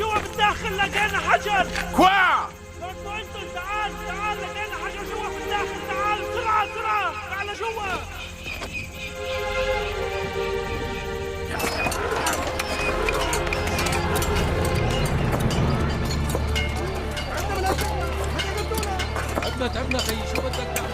جوا بالداخل لقينا حجر. كوا لورد بوينتون تعال تعال لقينا حجر جوا بالداخل. تعال بسرعة بسرعة تعال جوا. تعبنا خيي شو بدك تعمل؟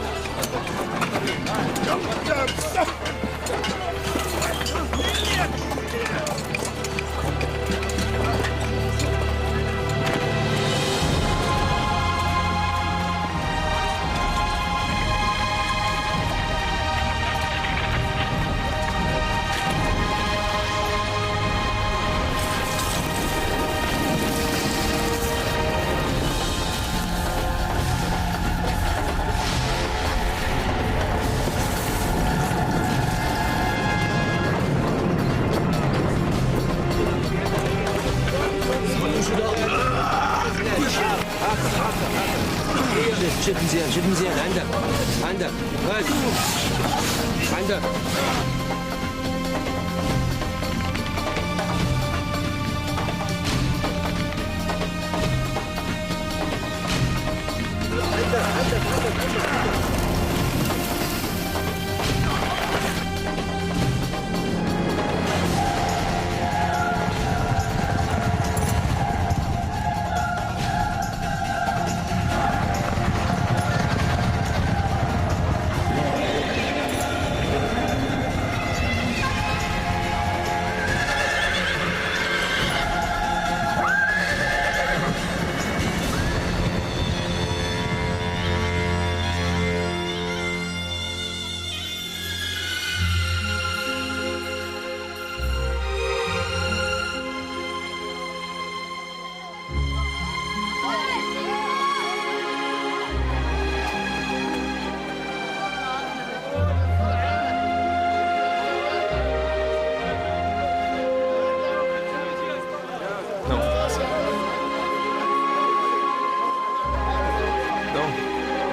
شد مزيان شد مزيان. عندك عندك هاي عندك.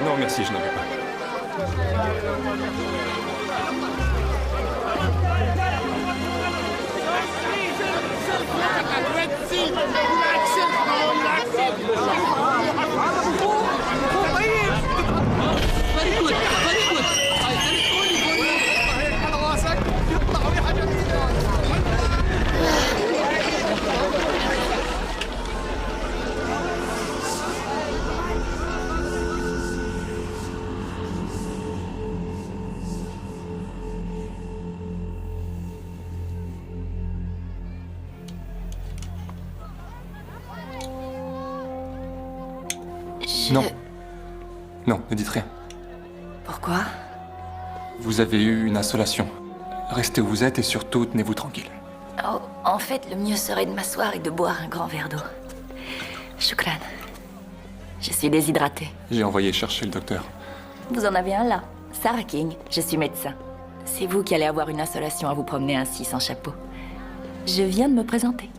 Non, merci, je n'en veux pas. Non. Non, ne dites rien. Pourquoi? Vous avez eu une insolation. Restez où vous êtes et surtout, tenez-vous tranquille. Oh, en fait, le mieux serait de m'asseoir et de boire un grand verre d'eau. Shukran. Je suis déshydratée. J'ai envoyé chercher le docteur. Vous en avez un là. Sarah King, je suis médecin. C'est vous qui allez avoir une insolation à vous promener ainsi sans chapeau. Je viens de me présenter.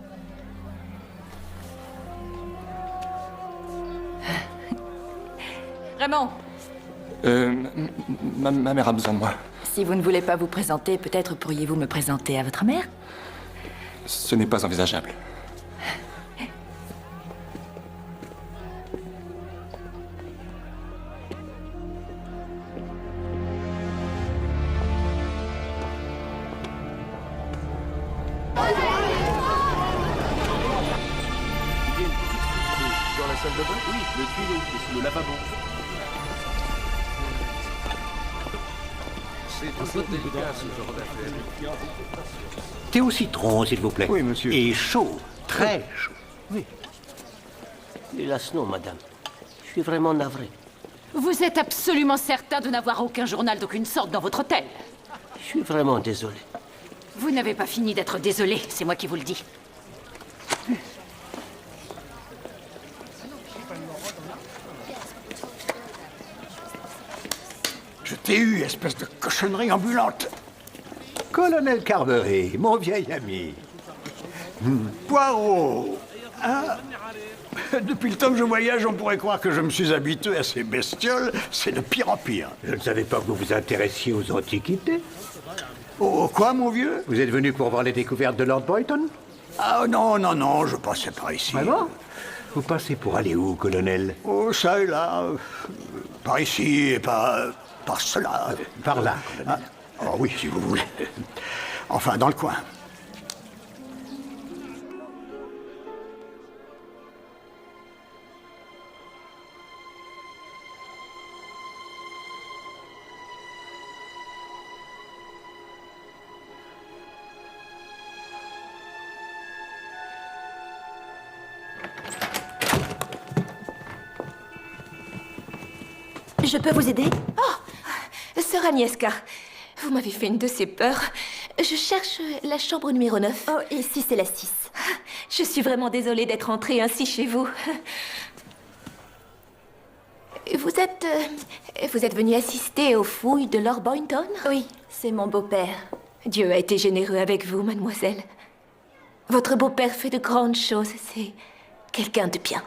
Raymond. Ma mère a besoin de moi. Si vous ne voulez pas vous présenter, peut-être pourriez-vous me présenter à votre mère? Ce n'est pas envisageable. Dans la salle de bain? Oui, le tuyau, c'est sous le lavabo. C'est toujours délicat, ce genre d'affaire. Thé au citron, s'il vous plaît. Oui, monsieur. Et chaud, très chaud. Oui. Hélas, non, madame. Je suis vraiment navré. Vous êtes absolument certain de n'avoir aucun journal d'aucune sorte dans votre hôtel? Je suis vraiment désolé. Vous n'avez pas fini d'être désolé, c'est moi qui vous le dis. Je t'ai eu, espèce de cochonnerie ambulante. Colonel Carberry, mon vieil ami. Poirot. Hein? Depuis le temps que je voyage, on pourrait croire que je me suis habitué à ces bestioles. C'est de pire en pire. Je ne savais pas que vous vous intéressiez aux antiquités. Oh, quoi, mon vieux? Vous êtes venu pour voir les découvertes de Lord Boyton? Ah non, non, non, je passais par ici. Vraiment? Vous passez pour aller où, colonel? Oh, ça et là. Par ici et par cela. Par là, colonel. Oh oui, si vous voulez. Enfin, dans le coin. Je peux vous aider? Oh, sœur Agnieszka, vous m'avez fait une de ces peurs. Je cherche la chambre numéro 9. Oh, ici c'est la 6. Je suis vraiment désolée d'être entrée ainsi chez vous. Vous êtes venu assister aux fouilles de Lord Boynton? Oui, c'est mon beau-père. Dieu a été généreux avec vous, mademoiselle. Votre beau-père fait de grandes choses, c'est quelqu'un de bien.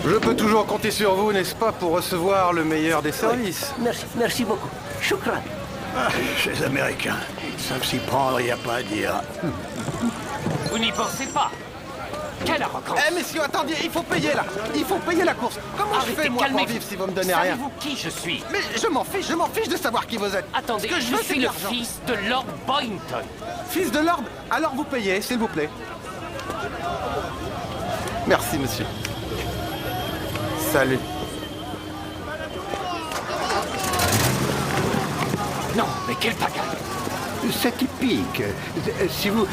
Je peux toujours compter sur vous, n'est-ce pas, pour recevoir le meilleur des services? Merci, merci beaucoup. Shukran. Ah, ces Américains, ils savent s'y prendre, il n'y a pas à dire. Vous n'y pensez pas. Quelle arrogance. Eh, messieurs, attendez, il faut payer, là. Il faut payer la course. Comment je fais, moi, pour vivre si vous me donnez rien? Savez-vous qui je suis? Mais je m'en fiche de savoir qui vous êtes. Attendez, Ce que je veux, suis c'est le l'argent. fils de Lord Boynton. Fils de Lord? Alors vous payez, s'il vous plaît. Merci, monsieur. Salut. Non, mais quelle pagaille. C'est typique. Si vous...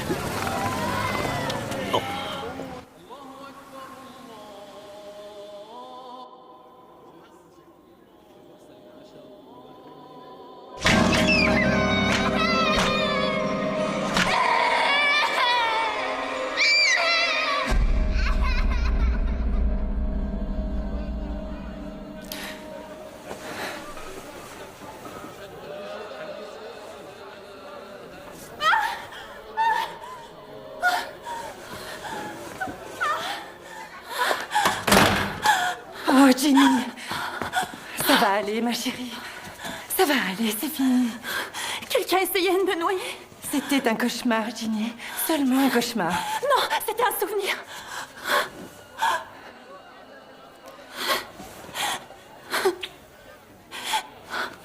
Oh, Ginny. Ça va aller, ma chérie. Ça va aller, c'est fini. Quelqu'un essayait de me noyer? C'était un cauchemar, Ginny. Seulement un cauchemar. Non, c'était un souvenir.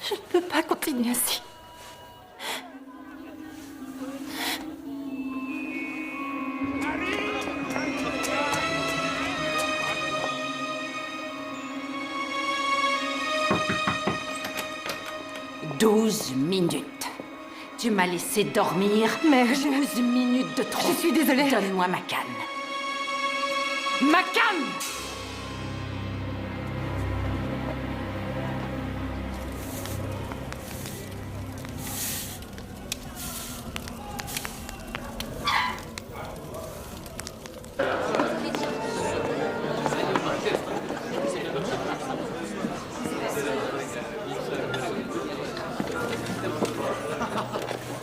Je ne peux pas continuer ainsi. Douze minutes. Tu m'as laissé dormir. Mère, 12 minutes de trop. Je suis désolée. Donne-moi ma canne. Ma canne!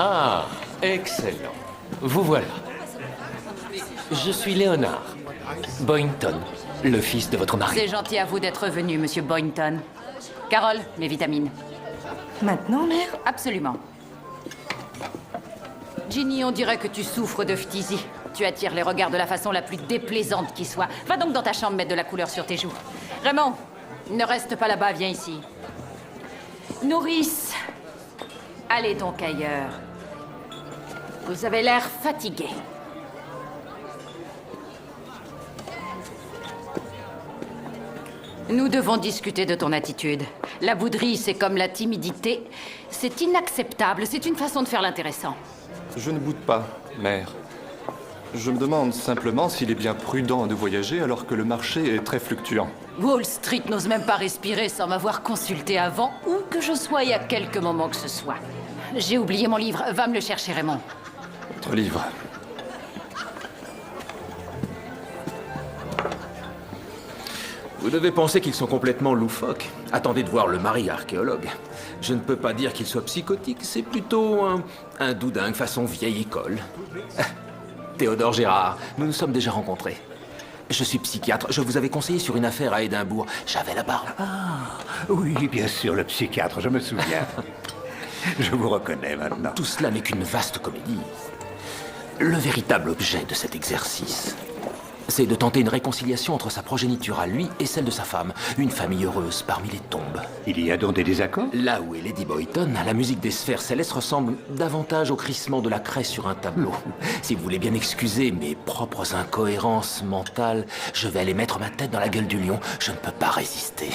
Ah, excellent. Vous voilà. Je suis Léonard Boynton, le fils de votre mari. C'est gentil à vous d'être venu, monsieur Boynton. Carole, mes vitamines. Maintenant, mère? Absolument. Ginny, on dirait que tu souffres de phtisie. Tu attires les regards de la façon la plus déplaisante qui soit. Va donc dans ta chambre mettre de la couleur sur tes joues. Raymond, ne reste pas là-bas, viens ici. Nourrice, allez donc ailleurs. Vous avez l'air fatigué. Nous devons discuter de ton attitude. La bouderie, c'est comme la timidité. C'est inacceptable. C'est une façon de faire l'intéressant. Je ne boude pas, mère. Je me demande simplement s'il est bien prudent de voyager alors que le marché est très fluctuant. Wall Street n'ose même pas respirer sans m'avoir consulté avant ou que je sois il y a quelques moments que ce soit. J'ai oublié mon livre. Va me le chercher, Raymond. Votre livre. Vous devez penser qu'ils sont complètement loufoques. Attendez de voir le mari archéologue. Je ne peux pas dire qu'il soit psychotique, c'est plutôt un doudingue façon vieille école. Théodore Gérard, nous nous sommes déjà rencontrés. Je suis psychiatre, je vous avais conseillé sur une affaire à Édimbourg. J'avais la barbe. Ah, oui, bien sûr, le psychiatre, je me souviens. Je vous reconnais maintenant. Tout cela n'est qu'une vaste comédie. Le véritable objet de cet exercice, c'est de tenter une réconciliation entre sa progéniture à lui et celle de sa femme. Une famille heureuse parmi les tombes. Il y a donc des désaccords? Là où est Lady Boyton, la musique des sphères célestes ressemble davantage au crissement de la craie sur un tableau. Si vous voulez bien excuser mes propres incohérences mentales, je vais aller mettre ma tête dans la gueule du lion. Je ne peux pas résister.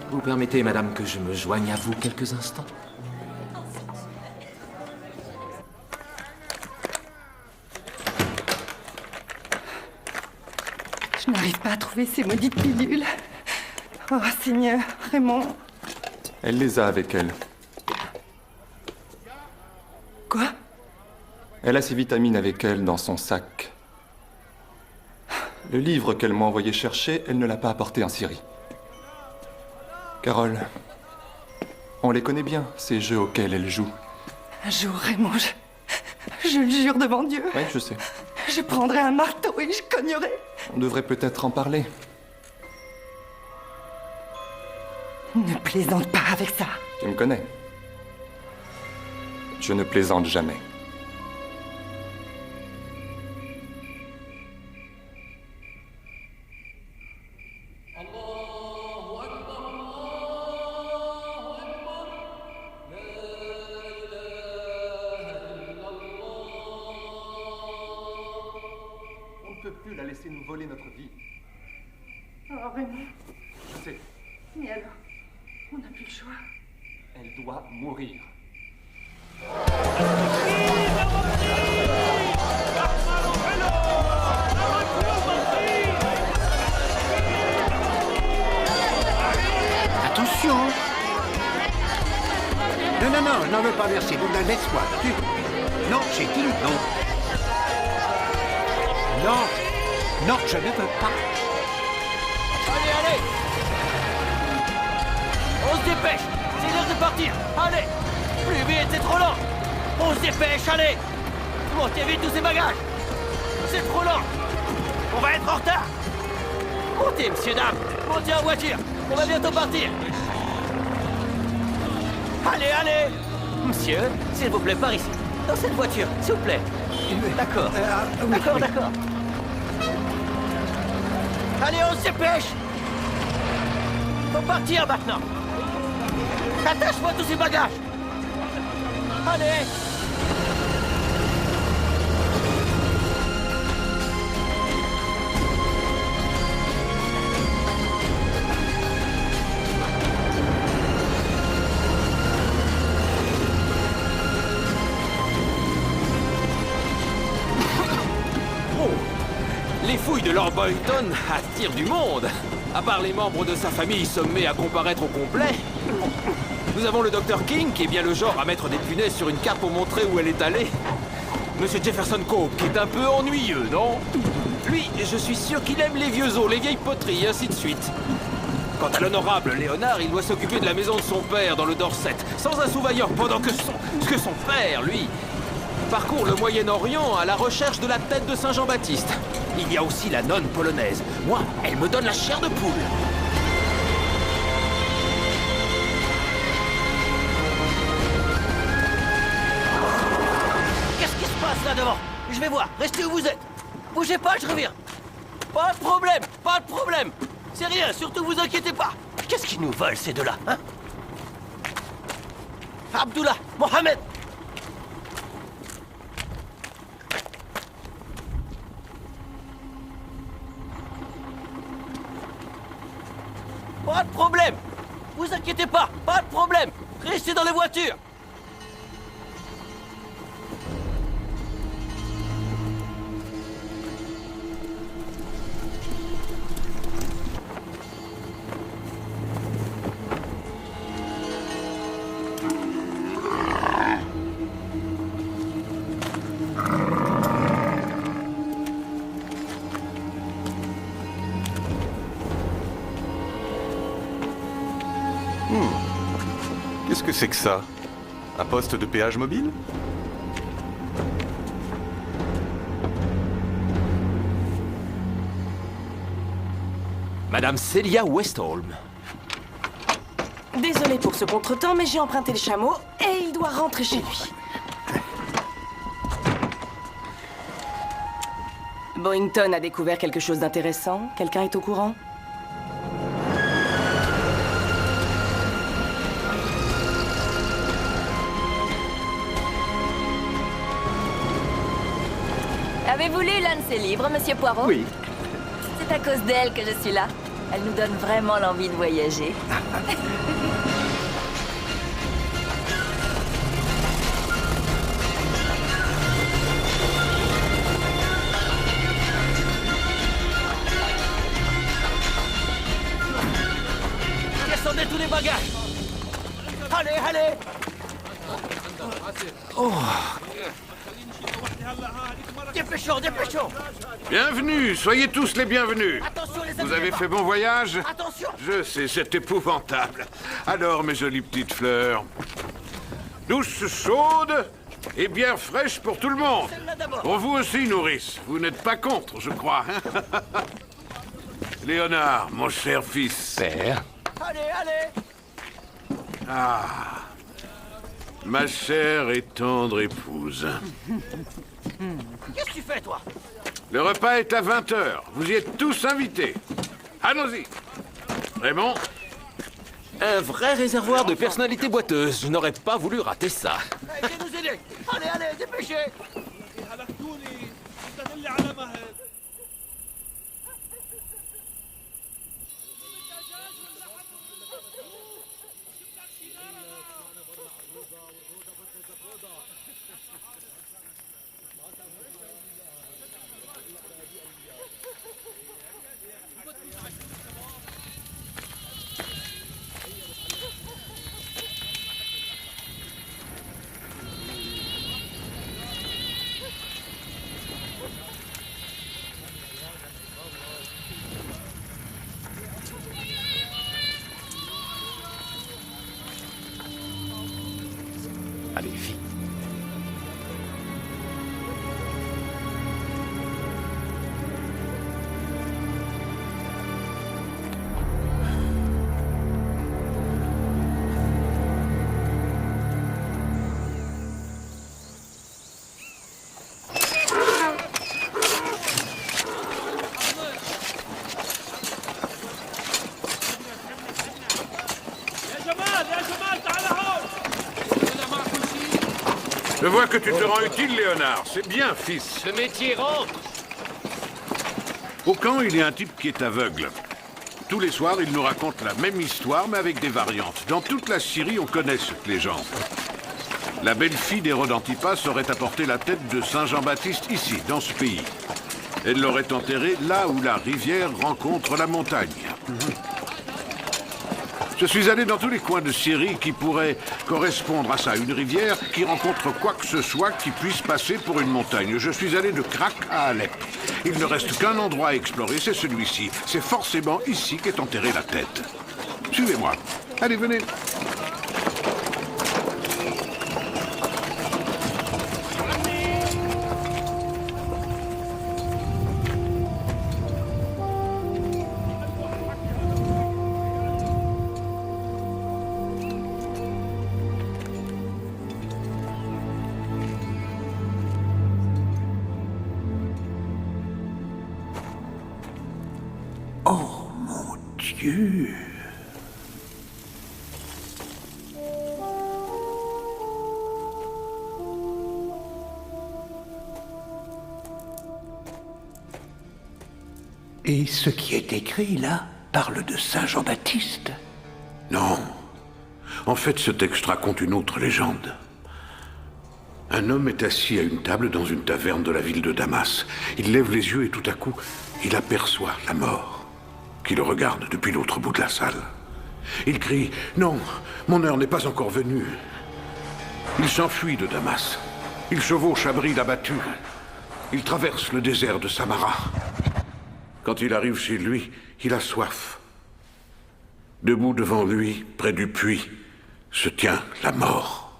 Vous permettez, madame, que je me joigne à vous quelques instants? Je n'arrive pas à trouver ces maudites pilules. Oh, Seigneur, Raymond. Elle les a avec elle. Quoi? Elle a ses vitamines avec elle dans son sac. Le livre qu'elle m'a envoyé chercher, elle ne l'a pas apporté en Syrie. Carole, on les connaît bien, ces jeux auxquels elle joue. Un jour, Raymond, je le jure devant Dieu. Oui, je sais. Je prendrai un marteau et je cognerai. On devrait peut-être en parler. Ne plaisante pas avec ça. Tu me connais. Je ne plaisante jamais. On ne peut plus la laisser nous voler notre vie. Oh, Raymond. Je sais. Mais alors, on n'a plus le choix. Elle doit mourir. Attention! Non, je n'en veux pas, merci. Bon, laisse-moi. Non, j'ai dit non. Non, je ne veux pas. Allez! On se dépêche! C'est l'heure de partir! Allez! Plus vite, c'est trop lent! On se dépêche, allez! Montez vite tous ces bagages! C'est trop lent! On va être en retard! Montez, messieurs, dames! Montez en voiture! On va bientôt partir! Allez! Monsieur, s'il vous plaît, par ici. Dans cette voiture, s'il vous plaît. D'accord. D'accord. Allez, on se dépêche! Faut partir maintenant! Attache-moi tous ces bagages! Allez! Les fouilles de Lord Boynton attirent du monde. À part les membres de sa famille sommés à comparaître au complet. Nous avons le Dr King, qui est bien le genre à mettre des punaises sur une carte pour montrer où elle est allée. Monsieur Jefferson Cope, qui est un peu ennuyeux, non? Lui, je suis sûr qu'il aime les vieux os, les vieilles poteries, et ainsi de suite. Quant à l'honorable Léonard, il doit s'occuper de la maison de son père dans le Dorset, sans un sous-vailleur, pendant que son père, lui, parcourt le Moyen-Orient à la recherche de la tête de Saint Jean-Baptiste. Il y a aussi la nonne polonaise. Moi, elle me donne la chair de poule. Qu'est-ce qui se passe là devant? Je vais voir, restez où vous êtes. Bougez pas, je reviens. Pas de problème. C'est rien, surtout vous inquiétez pas. Qu'est-ce qu'ils nous volent ces deux-là, hein? Abdullah, Mohamed. Pas de problème. Vous inquiétez pas de problème. Restez dans les voitures. Qu'est-ce que c'est que ça? Un poste de péage mobile? Madame Celia Westholm. Désolé pour ce contretemps, mais j'ai emprunté le chameau et il doit rentrer chez lui. Boyington a découvert quelque chose d'intéressant. Quelqu'un est au courant? Avez-vous lu l'un de ses livres, Monsieur Poirot? Oui. C'est à cause d'elle que je suis là. Elle nous donne vraiment l'envie de voyager. Descendez tous les bagages. Allez, allez. Oh. Dépêchons, dépêchons. Bienvenue, soyez tous les bienvenus. Attention, les Vous amis, avez pas. fait bon voyage? Attention. Je sais, c'est épouvantable. Alors, mes jolies petites fleurs, douces, chaudes et bien fraîches pour tout le monde. Celle-là d'abord. Pour vous aussi, nourrice. Vous n'êtes pas contre, je crois. Hein? Léonard, mon cher fils. Père. Allez, allez. Ah, ma chère et tendre épouse. Qu'est-ce que tu fais, toi? Le repas est à 20h. Vous y êtes tous invités. Allons-y. Raymond? Un vrai réservoir de personnalité boiteuse. Je n'aurais pas voulu rater ça. Hey, viens nous aider. Allez, allez, dépêchez. Allez, vite. Je vois que tu te rends utile, Léonard. C'est bien, fils. Le métier rentre. Au camp, il y a un type qui est aveugle. Tous les soirs, il nous raconte la même histoire, mais avec des variantes. Dans toute la Syrie, on connaît cette légende. La belle-fille d'Hérode Antipas aurait apporté la tête de Saint Jean-Baptiste ici, dans ce pays. Elle l'aurait enterré là où la rivière rencontre la montagne. Je suis allé dans tous les coins de Syrie qui pourraient correspondre à ça. Une rivière qui rencontre quoi que ce soit qui puisse passer pour une montagne. Je suis allé de Krak à Alep. Il ne reste qu'un endroit à explorer, c'est celui-ci. C'est forcément ici qu'est enterrée la tête. Suivez-moi. Allez, venez. Oh, mon Dieu! Et ce qui est écrit là parle de Saint Jean-Baptiste? Non. En fait, ce texte raconte une autre légende. Un homme est assis à une table dans une taverne de la ville de Damas. Il lève les yeux et tout à coup, il aperçoit la mort, qui le regarde depuis l'autre bout de la salle. Il crie « Non, mon heure n'est pas encore venue !» Il s'enfuit de Damas. Il chevauche à bride abattue. Il traverse le désert de Samara. Quand il arrive chez lui, il a soif. Debout devant lui, près du puits, se tient la mort.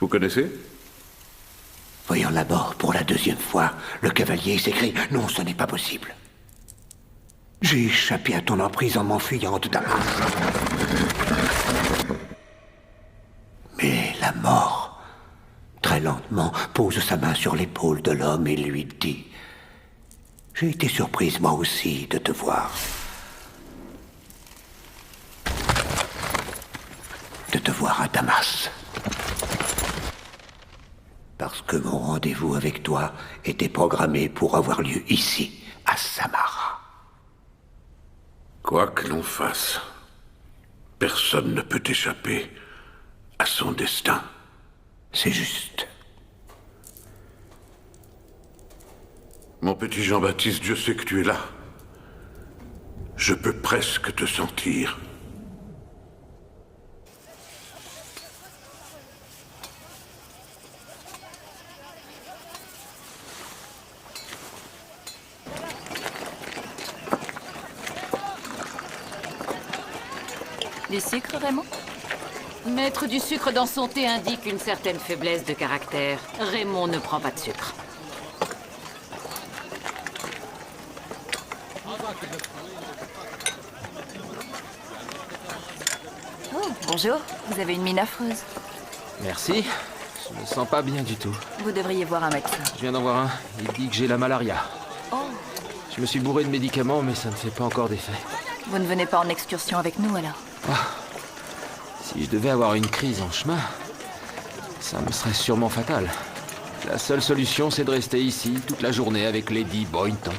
Vous connaissez? Voyant la mort pour la deuxième fois, le cavalier s'écrie « Non, ce n'est pas possible. J'ai échappé à ton emprise en m'enfuyant de Damas. » Mais la mort, très lentement, pose sa main sur l'épaule de l'homme et lui dit « J'ai été surprise moi aussi de te voir. De te voir à Damas. Parce que mon rendez-vous avec toi était programmé pour avoir lieu ici, à Samara. » Quoi que l'on fasse, personne ne peut échapper à son destin. C'est juste. Mon petit Jean-Baptiste, je sais que tu es là. Je peux presque te sentir. Du sucre, Raymond? Mettre du sucre dans son thé indique une certaine faiblesse de caractère. Raymond ne prend pas de sucre. Oh, bonjour. Vous avez une mine affreuse. Merci. Je me sens pas bien du tout. Vous devriez voir un médecin. Je viens d'en voir un. Il dit que j'ai la malaria. Oh. Je me suis bourré de médicaments, mais ça ne fait pas encore d'effet. Vous ne venez pas en excursion avec nous, alors? Si je devais avoir une crise en chemin, ça me serait sûrement fatal. La seule solution, c'est de rester ici toute la journée avec Lady Boynton.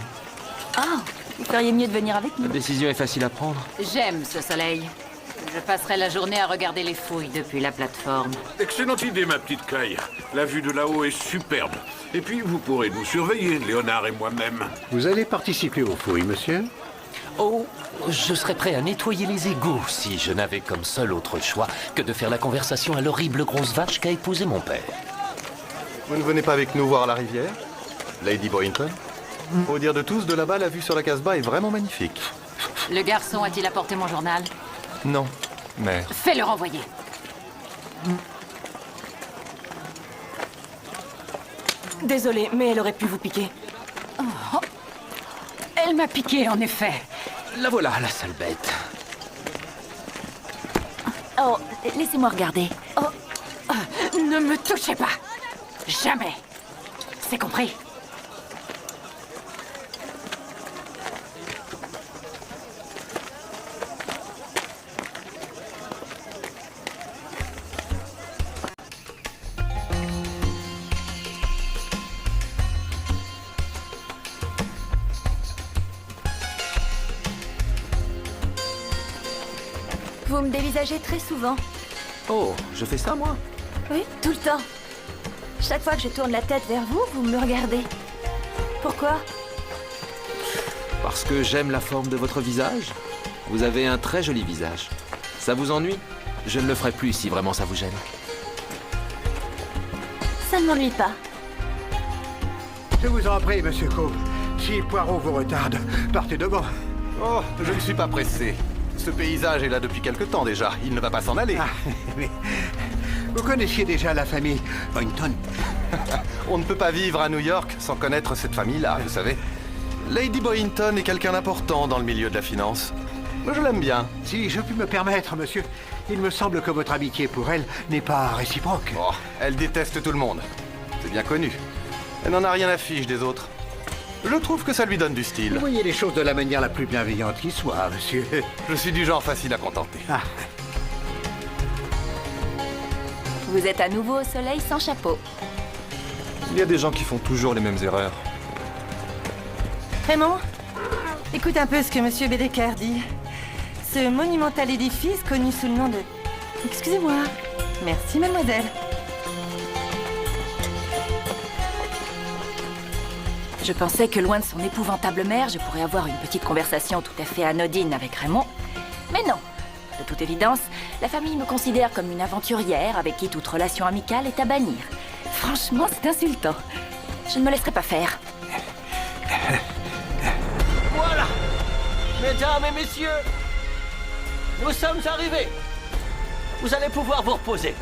Ah, vous feriez mieux de venir avec nous. La décision est facile à prendre. J'aime ce soleil. Je passerai la journée à regarder les fouilles depuis la plateforme. Excellente idée, ma petite Caille. La vue de là-haut est superbe. Et puis, vous pourrez nous surveiller, Léonard et moi-même. Vous allez participer aux fouilles, monsieur? Oh, je serais prêt à nettoyer les égouts si je n'avais comme seul autre choix que de faire la conversation à l'horrible grosse vache qu'a épousé mon père. Vous ne venez pas avec nous voir la rivière, Lady Boynton? Au dire de tous, de là-bas, la vue sur la Casbah est vraiment magnifique. Le garçon a-t-il apporté mon journal? Non, mère. Fais-le renvoyer. Désolée, mais elle aurait pu vous piquer. Oh. Elle m'a piqué, en effet. La voilà, la sale bête. Oh, laissez-moi regarder. Oh. Ne me touchez pas. Jamais. C'est compris? Vous me dévisagez très souvent. Oh, je fais ça, moi? Oui, tout le temps. Chaque fois que je tourne la tête vers vous, vous me regardez. Pourquoi? Parce que j'aime la forme de votre visage. Vous avez un très joli visage. Ça vous ennuie? Je ne le ferai plus si vraiment ça vous gêne. Ça ne m'ennuie pas. Je vous en prie, monsieur Coe. Si Poirot vous retarde, partez de bon. Oh, je ne suis pas pressé. Ce paysage est là depuis quelque temps déjà. Il ne va pas s'en aller. Ah, mais vous connaissiez déjà la famille Boynton? On ne peut pas vivre à New York sans connaître cette famille-là, vous savez. Lady Boynton est quelqu'un d'important dans le milieu de la finance. Je l'aime bien. Si je puis me permettre, monsieur, il me semble que votre amitié pour elle n'est pas réciproque. Oh, elle déteste tout le monde. C'est bien connu. Elle n'en a rien à fiche des autres. Je trouve que ça lui donne du style. Vous voyez les choses de la manière la plus bienveillante qui soit, monsieur. Je suis du genre facile à contenter. Ah. Vous êtes à nouveau au soleil sans chapeau. Il y a des gens qui font toujours les mêmes erreurs. Raymond, écoute un peu ce que Monsieur Bédéker dit. Ce monumental édifice connu sous le nom de... Excusez-moi. Merci, mademoiselle. Je pensais que loin de son épouvantable mère, je pourrais avoir une petite conversation tout à fait anodine avec Raymond. Mais non. De toute évidence, la famille me considère comme une aventurière avec qui toute relation amicale est à bannir. Franchement, c'est insultant. Je ne me laisserai pas faire. Voilà. Mesdames et messieurs, nous sommes arrivés. Vous allez pouvoir vous reposer.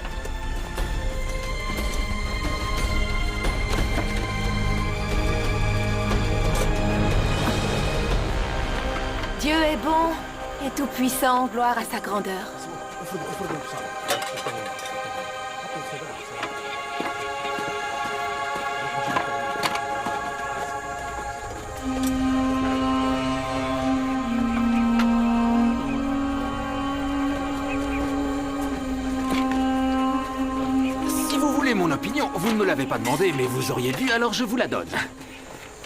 Dieu est bon et tout-puissant, gloire à sa grandeur. Si vous voulez mon opinion, vous ne me l'avez pas demandé, mais vous auriez dû, alors je vous la donne.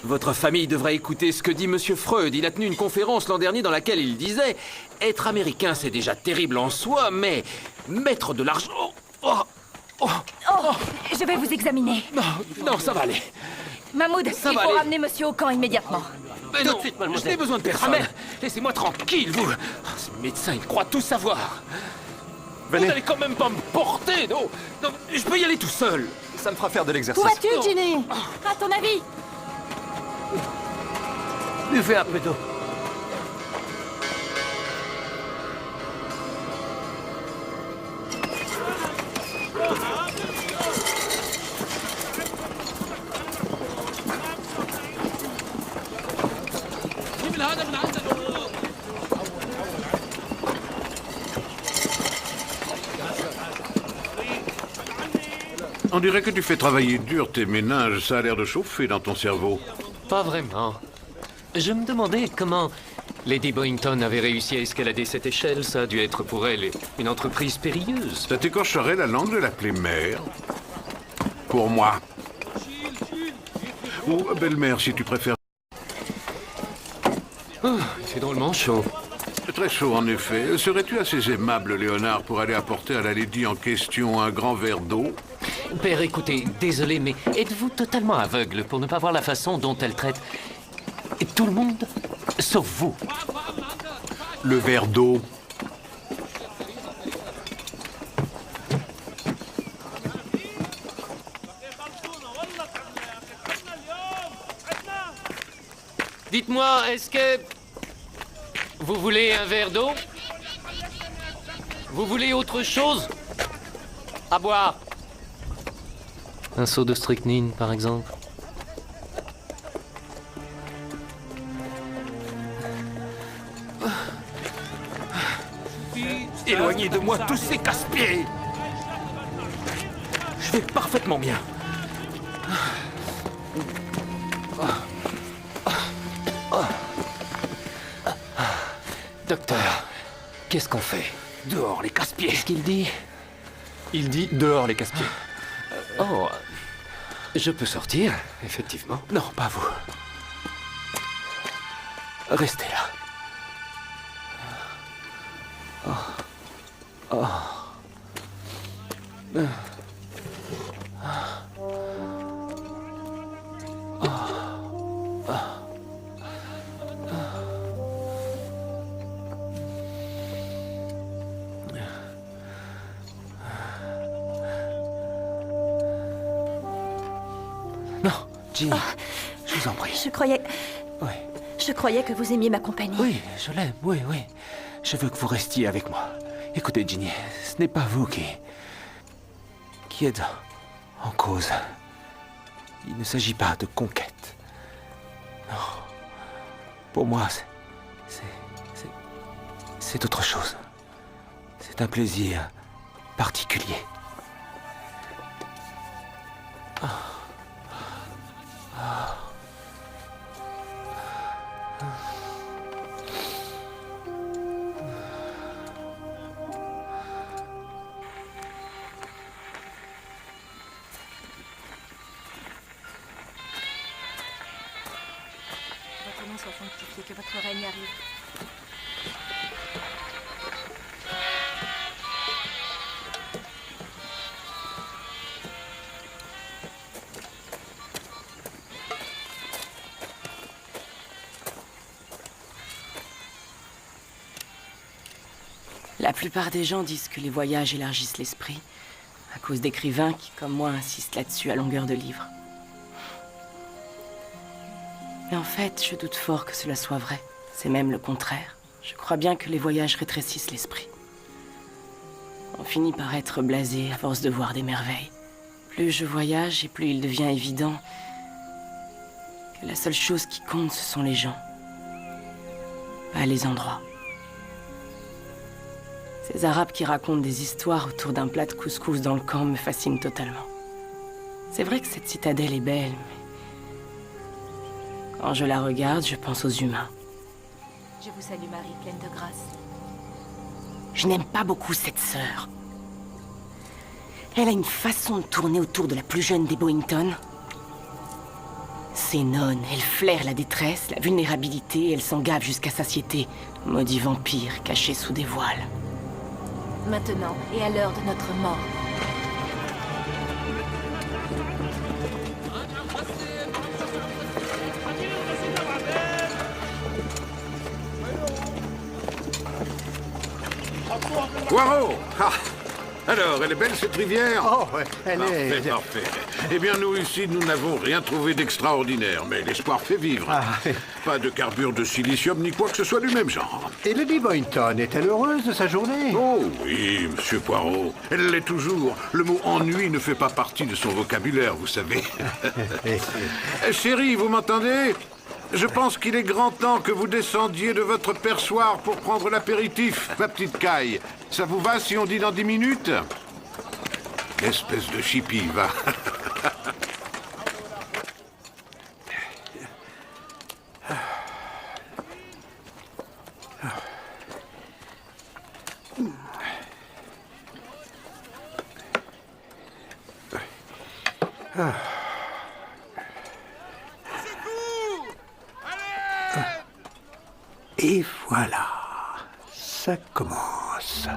Votre famille devrait écouter ce que dit Monsieur Freud. Il a tenu une conférence l'an dernier dans laquelle il disait « Être américain, c'est déjà terrible en soi, mais mettre de l'argent... Oh, je vais vous examiner. Non, ça va aller. Mahmoud, il va faut aller. ramener monsieur au camp immédiatement. Mais non, je n'ai besoin de personne. Laissez-moi tranquille, vous. Ces médecins, ils croient tout savoir. Venez. Vous n'allez quand même pas me porter, non? Non, je peux y aller tout seul. Ça me fera faire de l'exercice. Où vas-tu, Ginny? À ton avis? Buvez un peu d'eau. On dirait que tu fais travailler dur tes méninges. Ça a l'air de chauffer dans ton cerveau. Pas vraiment. Je me demandais comment Lady Boynton avait réussi à escalader cette échelle. Ça a dû être pour elle une entreprise périlleuse. Ça t'écorcherait la langue de l'appeler mère. Pour moi. Ou belle-mère, si tu préfères. Oh, il fait drôlement chaud. Très chaud, en effet. Serais-tu assez aimable, Léonard, pour aller apporter à la lady en question un grand verre d'eau? Père, écoutez, désolé, mais êtes-vous totalement aveugle pour ne pas voir la façon dont elle traite tout le monde, sauf vous? Le verre d'eau. Dites-moi, est-ce que vous voulez un verre d'eau? Vous voulez autre chose à boire? Un seau de strychnine, par exemple. Éloignez de moi tous ces casse-pieds. Je vais parfaitement bien. Docteur, qu'est-ce qu'on fait? Dehors les casse-pieds. Qu'est-ce qu'il dit? Il dit dehors les casse-pieds. Oh, je peux sortir, effectivement. Non, pas vous. Restez là. Non, Ginny, je vous en prie. Je croyais... Oui. Je croyais que vous aimiez ma compagnie. Oui, je l'aime, oui, oui. Je veux que vous restiez avec moi. Écoutez, Ginny, ce n'est pas vous qui êtes en cause. Il ne s'agit pas de conquête. Non. Pour moi, c'est autre chose. C'est un plaisir particulier. Votre nom soit sanctifié, que votre règne arrive. La plupart des gens disent que les voyages élargissent l'esprit. à cause d'écrivains qui, comme moi, insistent là-dessus à longueur de livres. Mais en fait, je doute fort que cela soit vrai. C'est même le contraire. Je crois bien que les voyages rétrécissent l'esprit. On finit par être blasé à force de voir des merveilles. Plus je voyage et plus il devient évident que la seule chose qui compte, ce sont les gens, pas les endroits. Ces Arabes qui racontent des histoires autour d'un plat de couscous dans le camp me fascinent totalement. C'est vrai que cette citadelle est belle, mais quand je la regarde, je pense aux humains. Je vous salue, Marie, pleine de grâce. Je n'aime pas beaucoup cette sœur. Elle a une façon de tourner autour de la plus jeune des Boynton. C'est nonne, elle flaire la détresse, la vulnérabilité, elle s'en gave jusqu'à satiété. Maudit vampire caché sous des voiles. Maintenant, et à l'heure de notre mort. Poirot! Ah! Alors, elle est belle cette rivière? Oh, ouais, elle est... Parfait. Eh bien, nous ici, nous n'avons rien trouvé d'extraordinaire, mais l'espoir fait vivre. Pas de carbure de silicium ni quoi que ce soit du même genre. Et Lady Boynton est-elle heureuse de sa journée? Oh oui, monsieur Poirot. Elle l'est toujours. Le mot ennui ne fait pas partie de son vocabulaire, vous savez. Chérie, vous m'entendez? Je pense qu'il est grand temps que vous descendiez de votre perchoir pour prendre l'apéritif, ma petite caille. Ça vous va si on dit dans 10 minutes? Espèce de chippie, va. Et voilà, ça commence.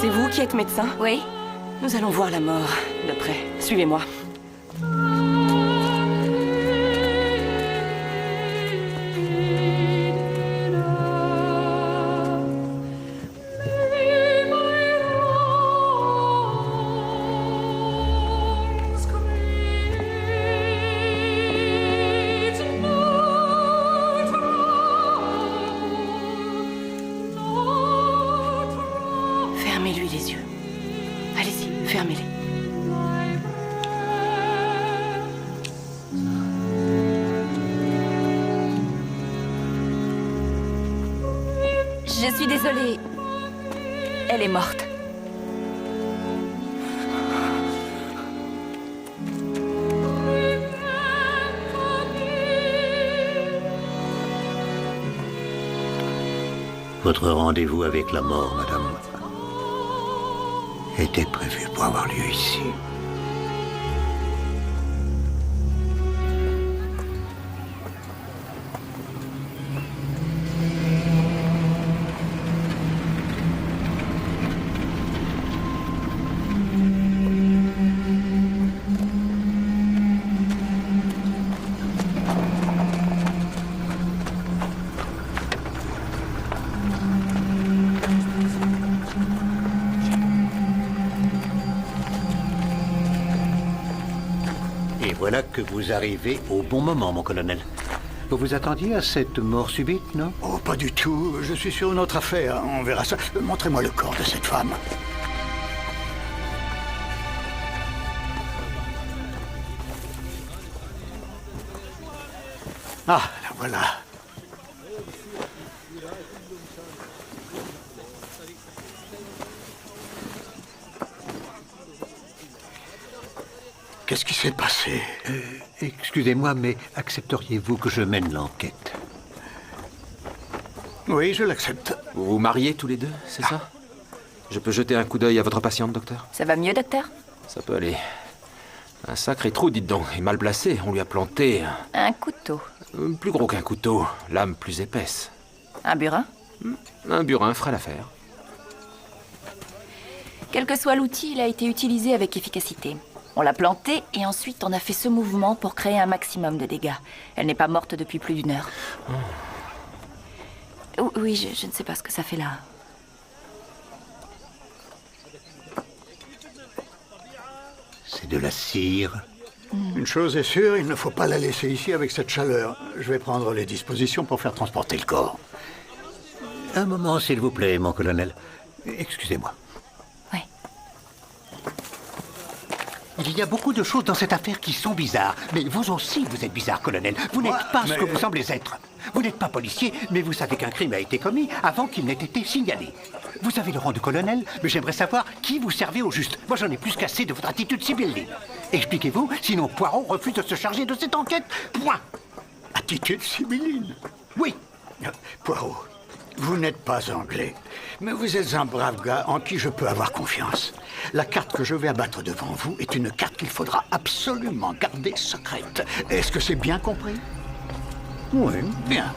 C'est vous qui êtes médecin? Oui. Nous allons voir la mort de près. Suivez-moi. Fermez-lui les yeux. Allez-y, fermez-les. Je suis désolée. Elle est morte. Votre rendez-vous avec la mort, madame, était prévu pour avoir lieu ici. Et voilà que vous arrivez au bon moment, mon colonel. Vous vous attendiez à cette mort subite, non? Oh, pas du tout. Je suis sur une autre affaire. On verra ça. Montrez-moi le corps de cette femme. Ah, la voilà. Qu'est-ce qui s'est passé? Excusez-moi, mais accepteriez-vous que je mène l'enquête? Oui, je l'accepte. Vous vous mariez tous les deux, c'est ça? Je peux jeter un coup d'œil à votre patiente, docteur? Ça va mieux, docteur? Ça peut aller. Un sacré trou, dites donc, est mal placé. On lui a planté... Un couteau. Plus gros qu'un couteau, lame plus épaisse. Un burin? Un burin fera l'affaire. Quel que soit l'outil, il a été utilisé avec efficacité. On l'a planté et ensuite on a fait ce mouvement pour créer un maximum de dégâts. Elle n'est pas morte depuis plus d'1 heure. Oui, je ne sais pas ce que ça fait là. C'est de la cire. Une chose est sûre, il ne faut pas la laisser ici avec cette chaleur. Je vais prendre les dispositions pour faire transporter le corps. Un moment, s'il vous plaît, mon colonel. Excusez-moi. Oui. Il y a beaucoup de choses dans cette affaire qui sont bizarres. Mais vous aussi, vous êtes bizarre, colonel. Vous n'êtes pas ce que vous semblez être. Vous n'êtes pas policier, mais vous savez qu'un crime a été commis avant qu'il n'ait été signalé. Vous avez le rang de colonel, mais j'aimerais savoir qui vous servez au juste. Moi, j'en ai plus qu'assez de votre attitude sibylline. Expliquez-vous, sinon Poirot refuse de se charger de cette enquête. Point. Attitude sibylline? Oui. Poirot, vous n'êtes pas anglais, mais vous êtes un brave gars en qui je peux avoir confiance. La carte que je vais abattre devant vous est une carte qu'il faudra absolument garder secrète. Est-ce que c'est bien compris? Oui. Bien.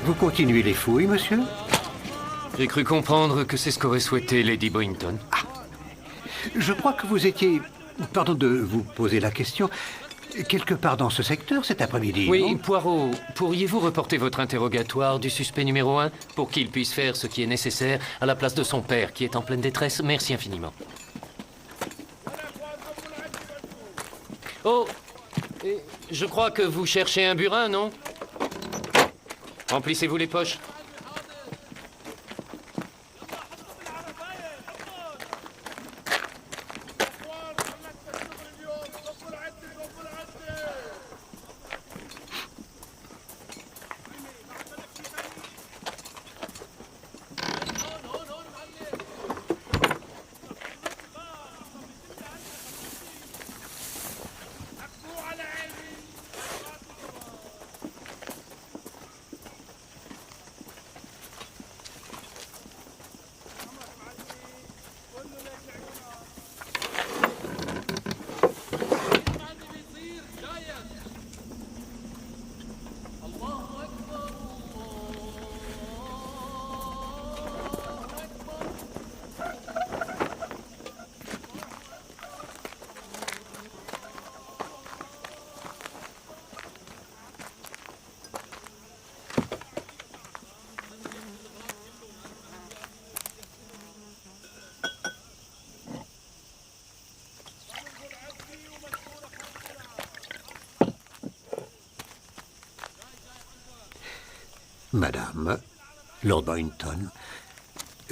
Vous continuez les fouilles, monsieur? J'ai cru comprendre que c'est ce qu'aurait souhaité Lady Boynton. Ah. Je crois que vous étiez... Pardon de vous poser la question. Quelque part dans ce secteur cet après-midi. Oui, non? Poirot, pourriez-vous reporter votre interrogatoire du suspect numéro 1 pour qu'il puisse faire ce qui est nécessaire à la place de son père qui est en pleine détresse? Merci infiniment. Oh, je crois que vous cherchez un burin, non? Remplissez-vous les poches. Madame, Lord Boynton,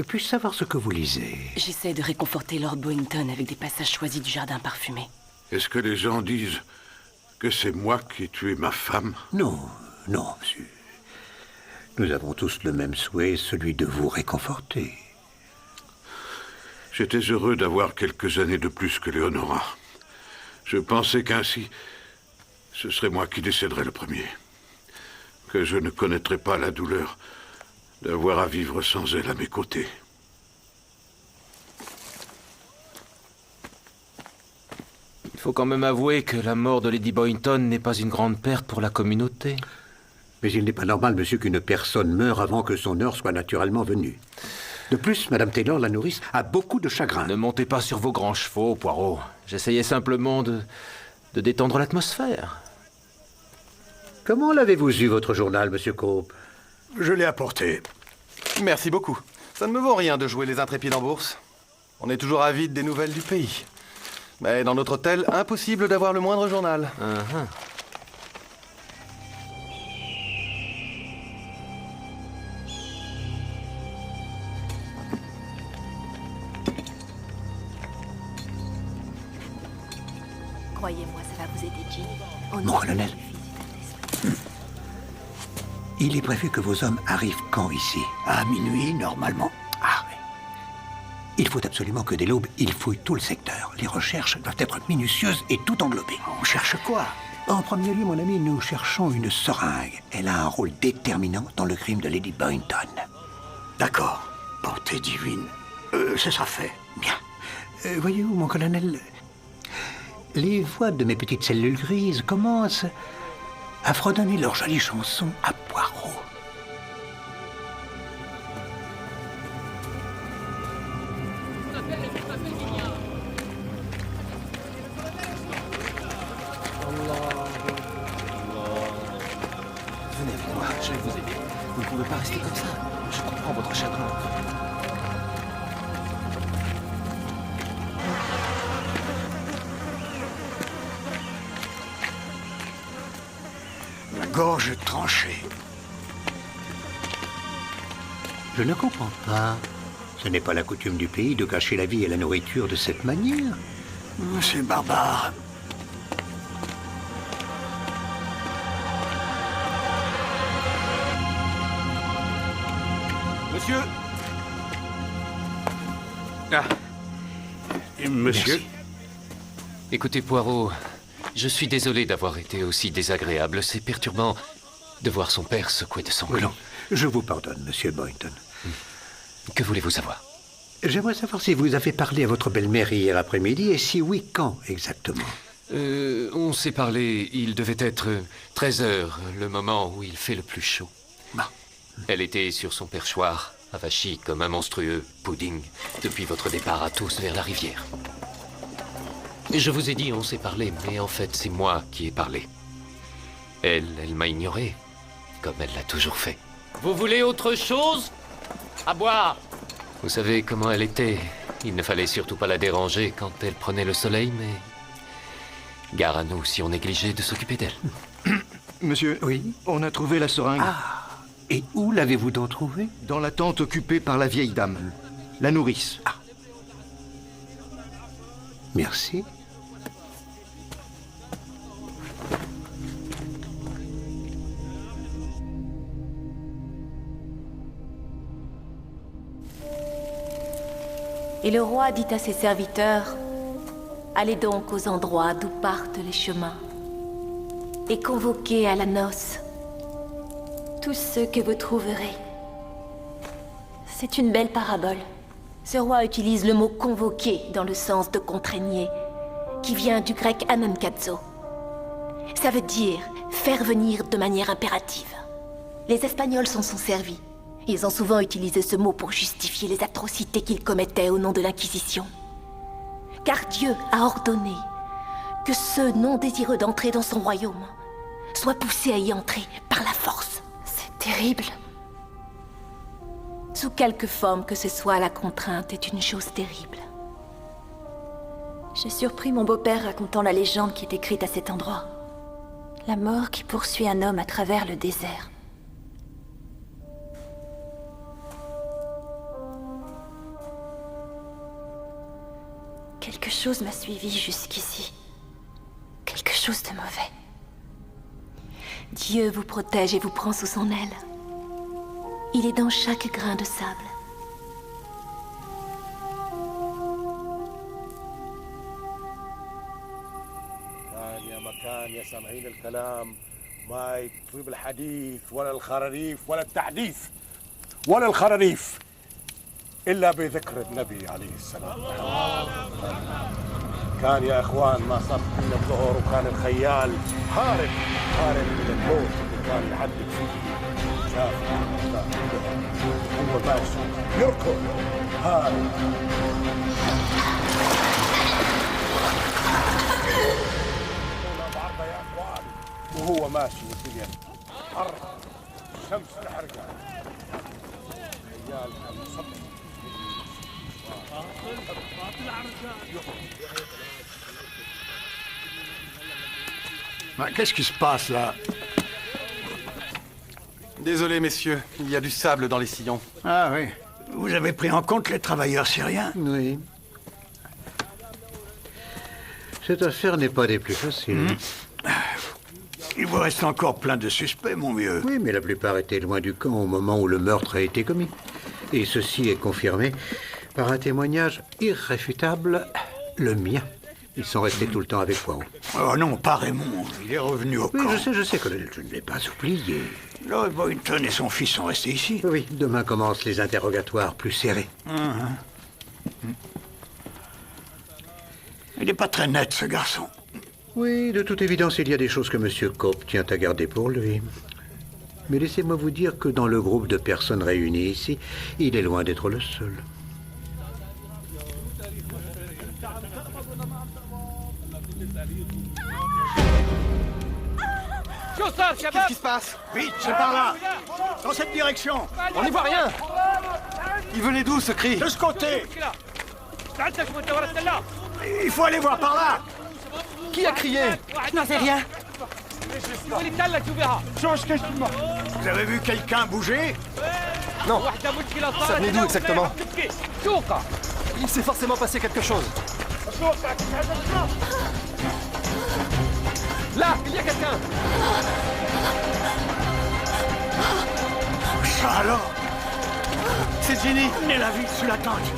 puis-je savoir ce que vous lisez? J'essaie de réconforter Lord Boynton avec des passages choisis du jardin parfumé. Est-ce que les gens disent que c'est moi qui ai tué ma femme? Non, non, monsieur. Nous avons tous le même souhait, celui de vous réconforter. J'étais heureux d'avoir quelques années de plus que Léonora. Je pensais qu'ainsi, ce serait moi qui décéderais le premier. Que je ne connaîtrais pas la douleur d'avoir à vivre sans elle à mes côtés. Il faut quand même avouer que la mort de Lady Boynton n'est pas une grande perte pour la communauté. Mais il n'est pas normal, monsieur, qu'une personne meure avant que son heure soit naturellement venue. De plus, Madame Taylor, la nourrice, a beaucoup de chagrin. Ne montez pas sur vos grands chevaux, Poirot. J'essayais simplement de détendre l'atmosphère. Comment l'avez-vous eu, votre journal, monsieur Cope? Je l'ai apporté. Merci beaucoup. Ça ne me vaut rien de jouer les intrépides en bourse. On est toujours avide des nouvelles du pays. Mais dans notre hôtel, impossible d'avoir le moindre journal. Croyez-moi, ça va vous aider, Jim. Mon colonel, il est prévu que vos hommes arrivent quand ici? À minuit, normalement. Ah oui. Il faut absolument que dès l'aube, ils fouillent tout le secteur. Les recherches doivent être minutieuses et tout englobées. On cherche quoi? En premier lieu, mon ami, nous cherchons une seringue. Elle a un rôle déterminant dans le crime de Lady Boynton. D'accord. Bonté divine. Ce sera fait. Bien. Voyez-vous, mon colonel, les voix de mes petites cellules grises commencent à fredonner leurs jolies chansons à Poirot. Venez avec moi, je vais vous aider. Vous ne pouvez pas rester comme ça. Je comprends votre chagrin. La gorge tranchée. Je ne comprends pas. Ce n'est pas la coutume du pays de cacher la vie et la nourriture de cette manière. C'est barbare. Monsieur. Ah. Monsieur. Merci. Écoutez, Poirot, je suis désolé d'avoir été aussi désagréable. C'est perturbant de voir son père secoué de sang. Non, je vous pardonne, monsieur Boynton. Que voulez-vous savoir? J'aimerais savoir si vous avez parlé à votre belle-mère hier après-midi, et si oui, quand exactement? On s'est parlé, il devait être 13 heures, le moment où il fait le plus chaud. Elle était sur son perchoir, avachie comme un monstrueux pudding, depuis votre départ à tous vers la rivière. Et je vous ai dit, on s'est parlé, mais en fait, c'est moi qui ai parlé. Elle m'a ignoré, comme elle l'a toujours fait. Vous voulez autre chose? À boire! Vous savez comment elle était. Il ne fallait surtout pas la déranger quand elle prenait le soleil, mais... Gare à nous si on négligeait de s'occuper d'elle. Monsieur, oui, on a trouvé la seringue. Ah, et où l'avez-vous donc trouvée? Dans la tente occupée par la vieille dame, la nourrice. Ah. Merci. Et le roi dit à ses serviteurs, allez donc aux endroits d'où partent les chemins, et convoquez à la noce tous ceux que vous trouverez. C'est une belle parabole. Ce roi utilise le mot convoquer dans le sens de contraigner, qui vient du grec anankazo. Ça veut dire faire venir de manière impérative. Les Espagnols s'en sont servis. Ils ont souvent utilisé ce mot pour justifier les atrocités qu'ils commettaient au nom de l'Inquisition. Car Dieu a ordonné que ceux non désireux d'entrer dans son royaume soient poussés à y entrer par la force. C'est terrible. Sous quelque forme que ce soit, la contrainte est une chose terrible. J'ai surpris mon beau-père racontant la légende qui est écrite à cet endroit. La mort qui poursuit un homme à travers le désert. Quelque chose m'a suivi jusqu'ici. Quelque chose de mauvais. Dieu vous protège et vous prend sous son aile. Il est dans chaque grain de sable. مكان يا سامعين الكلام ما يطيب الحديث ولا الخراريف ولا التحديث ولا الخراريف إلا بذكر النبي عليه السلام. كان يا إخوان ما صار فينا الظهر وكان الخيال هارب من الموت اللي كان يعذب فيه. شاف هو ماشي يركض هارب. وهو ماشي والدنيا حر الشمس تحرقها عيال Qu'est-ce qui se passe là? Désolé, messieurs, il y a du sable dans les sillons. Ah oui. Vous avez pris en compte les travailleurs syriens? Oui. Cette affaire n'est pas des plus faciles. Il vous reste encore plein de suspects, mon vieux. Oui, mais la plupart étaient loin du camp au moment où le meurtre a été commis. Et ceci est confirmé par un témoignage irréfutable, le mien. Ils sont restés tout le temps avec Poirot. Oh non, pas Raymond. Il est revenu au camp. Oui, je sais, colonel, je ne l'ai pas oublié. Lord Boynton et son fils sont restés ici. Oui, demain commencent les interrogatoires plus serrés. Il n'est pas très net, ce garçon. Oui, de toute évidence, il y a des choses que M. Cope tient à garder pour lui. Mais laissez-moi vous dire que dans le groupe de personnes réunies ici, il est loin d'être le seul. Qu'est-ce qui se passe? Vite, c'est par là. Dans cette direction. On n'y voit rien. Il venait d'où, ce cri? De ce côté. Il faut aller voir par là. Qui a crié? Je n'en sais rien. Vous avez vu quelqu'un bouger? Non. Ça venait d'où exactement? Il s'est forcément passé quelque chose. Là, il y a quelqu'un. Ça alors? C'est Ginny. Tenez-la vite sous la tente.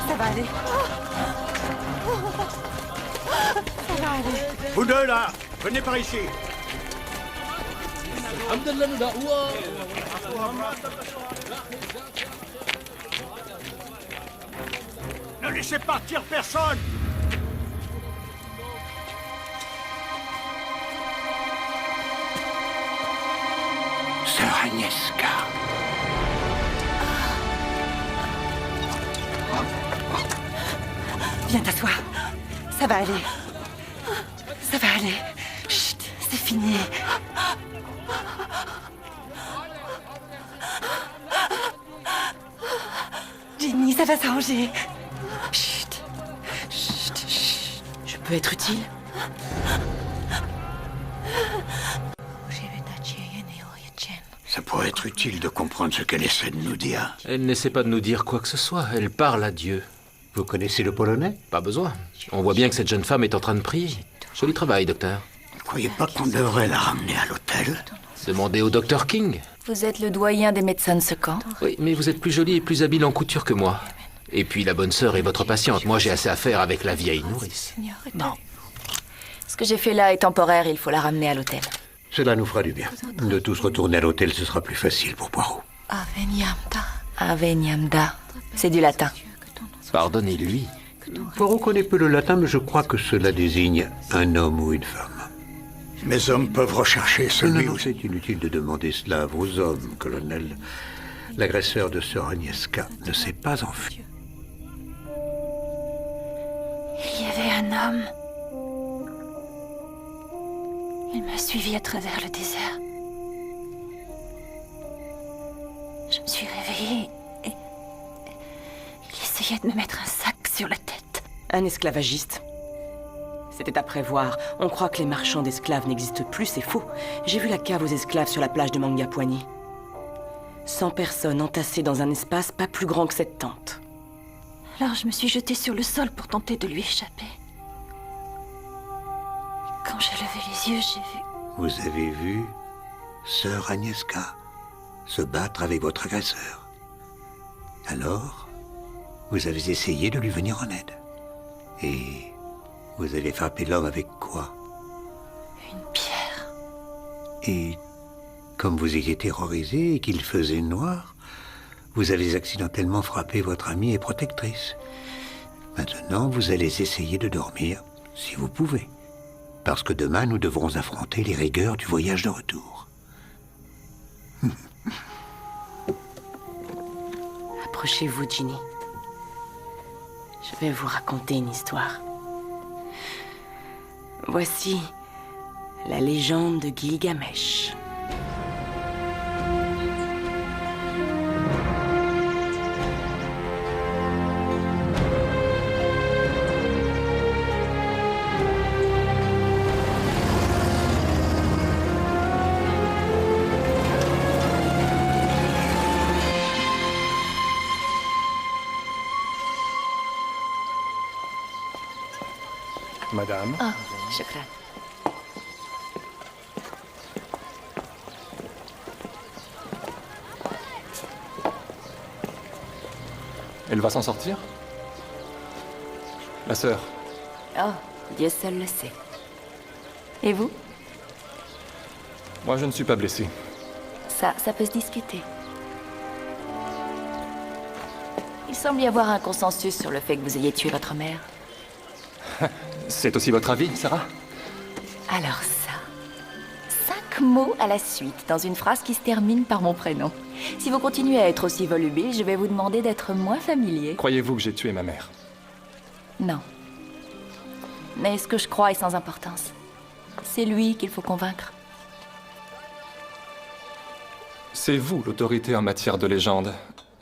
Ça va aller. Ça va aller. Vous deux là, venez par ici. Ne laissez partir personne. Sœur Agnieszka. Viens t'asseoir. Ça va aller. Ça va aller. Chut, c'est fini. Ginny, ça va s'arranger. Chut. Chut, chut. Je peux être utile? Ça pourrait être utile de comprendre ce qu'elle essaie de nous dire. Elle n'essaie pas de nous dire quoi que ce soit, elle parle à Dieu. Vous connaissez le polonais? Pas besoin. On voit bien que cette jeune femme est en train de prier. Joli travail, docteur. Vous croyez pas qu'on devrait la ramener à l'hôtel? Demandez au docteur King. Vous êtes le doyen des médecins de ce camp? Oui, mais vous êtes plus jolie et plus habile en couture que moi. Et puis la bonne sœur est votre patiente. Moi, j'ai assez à faire avec la vieille nourrice. Non. Ce que j'ai fait là est temporaire, il faut la ramener à l'hôtel. Cela nous fera du bien. De tous retourner à l'hôtel, ce sera plus facile pour Poirot. Aveniamda. Aveniamda. C'est du latin. Pardonnez-lui. Poirot connaît peu le latin, mais je crois que cela désigne un homme ou une femme. Mes hommes peuvent rechercher celui Non, c'est inutile de demander cela à vos hommes, colonel. L'agresseur de sœur Agnieszka ne s'est pas enfui. Il y avait un homme. Il m'a suivi à travers le désert. Je me suis réveillée et il essayait de me mettre un sac sur la tête. Un esclavagiste. C'était à prévoir. On croit que les marchands d'esclaves n'existent plus, c'est faux. J'ai vu la cave aux esclaves sur la plage de Mangapoigny. 100 personnes entassées dans un espace pas plus grand que cette tente. Alors je me suis jetée sur le sol pour tenter de lui échapper. Quand j'ai levé les yeux, j'ai vu... Vous avez vu sœur Agnieszka se battre avec votre agresseur. Alors, vous avez essayé de lui venir en aide. Et vous avez frappé l'homme avec quoi? Une pierre. Et comme vous étiez terrorisé et qu'il faisait noir, vous avez accidentellement frappé votre amie et protectrice. Maintenant, vous allez essayer de dormir, si vous pouvez. Parce que demain, nous devrons affronter les rigueurs du voyage de retour. Approchez-vous, Ginny. Je vais vous raconter une histoire. Voici la légende de Gilgamesh. Madame. Ah, shukran. Elle va s'en sortir? La sœur. Oh, Dieu seul le sait. Et vous? Moi, je ne suis pas blessé. Ça peut se discuter. Il semble y avoir un consensus sur le fait que vous ayez tué votre mère. C'est aussi votre avis, Sarah? Alors ça... 5 mots à la suite, dans une phrase qui se termine par mon prénom. Si vous continuez à être aussi volubile, je vais vous demander d'être moins familier. Croyez-vous que j'ai tué ma mère? Non. Mais ce que je crois est sans importance. C'est lui qu'il faut convaincre. C'est vous l'autorité en matière de légende.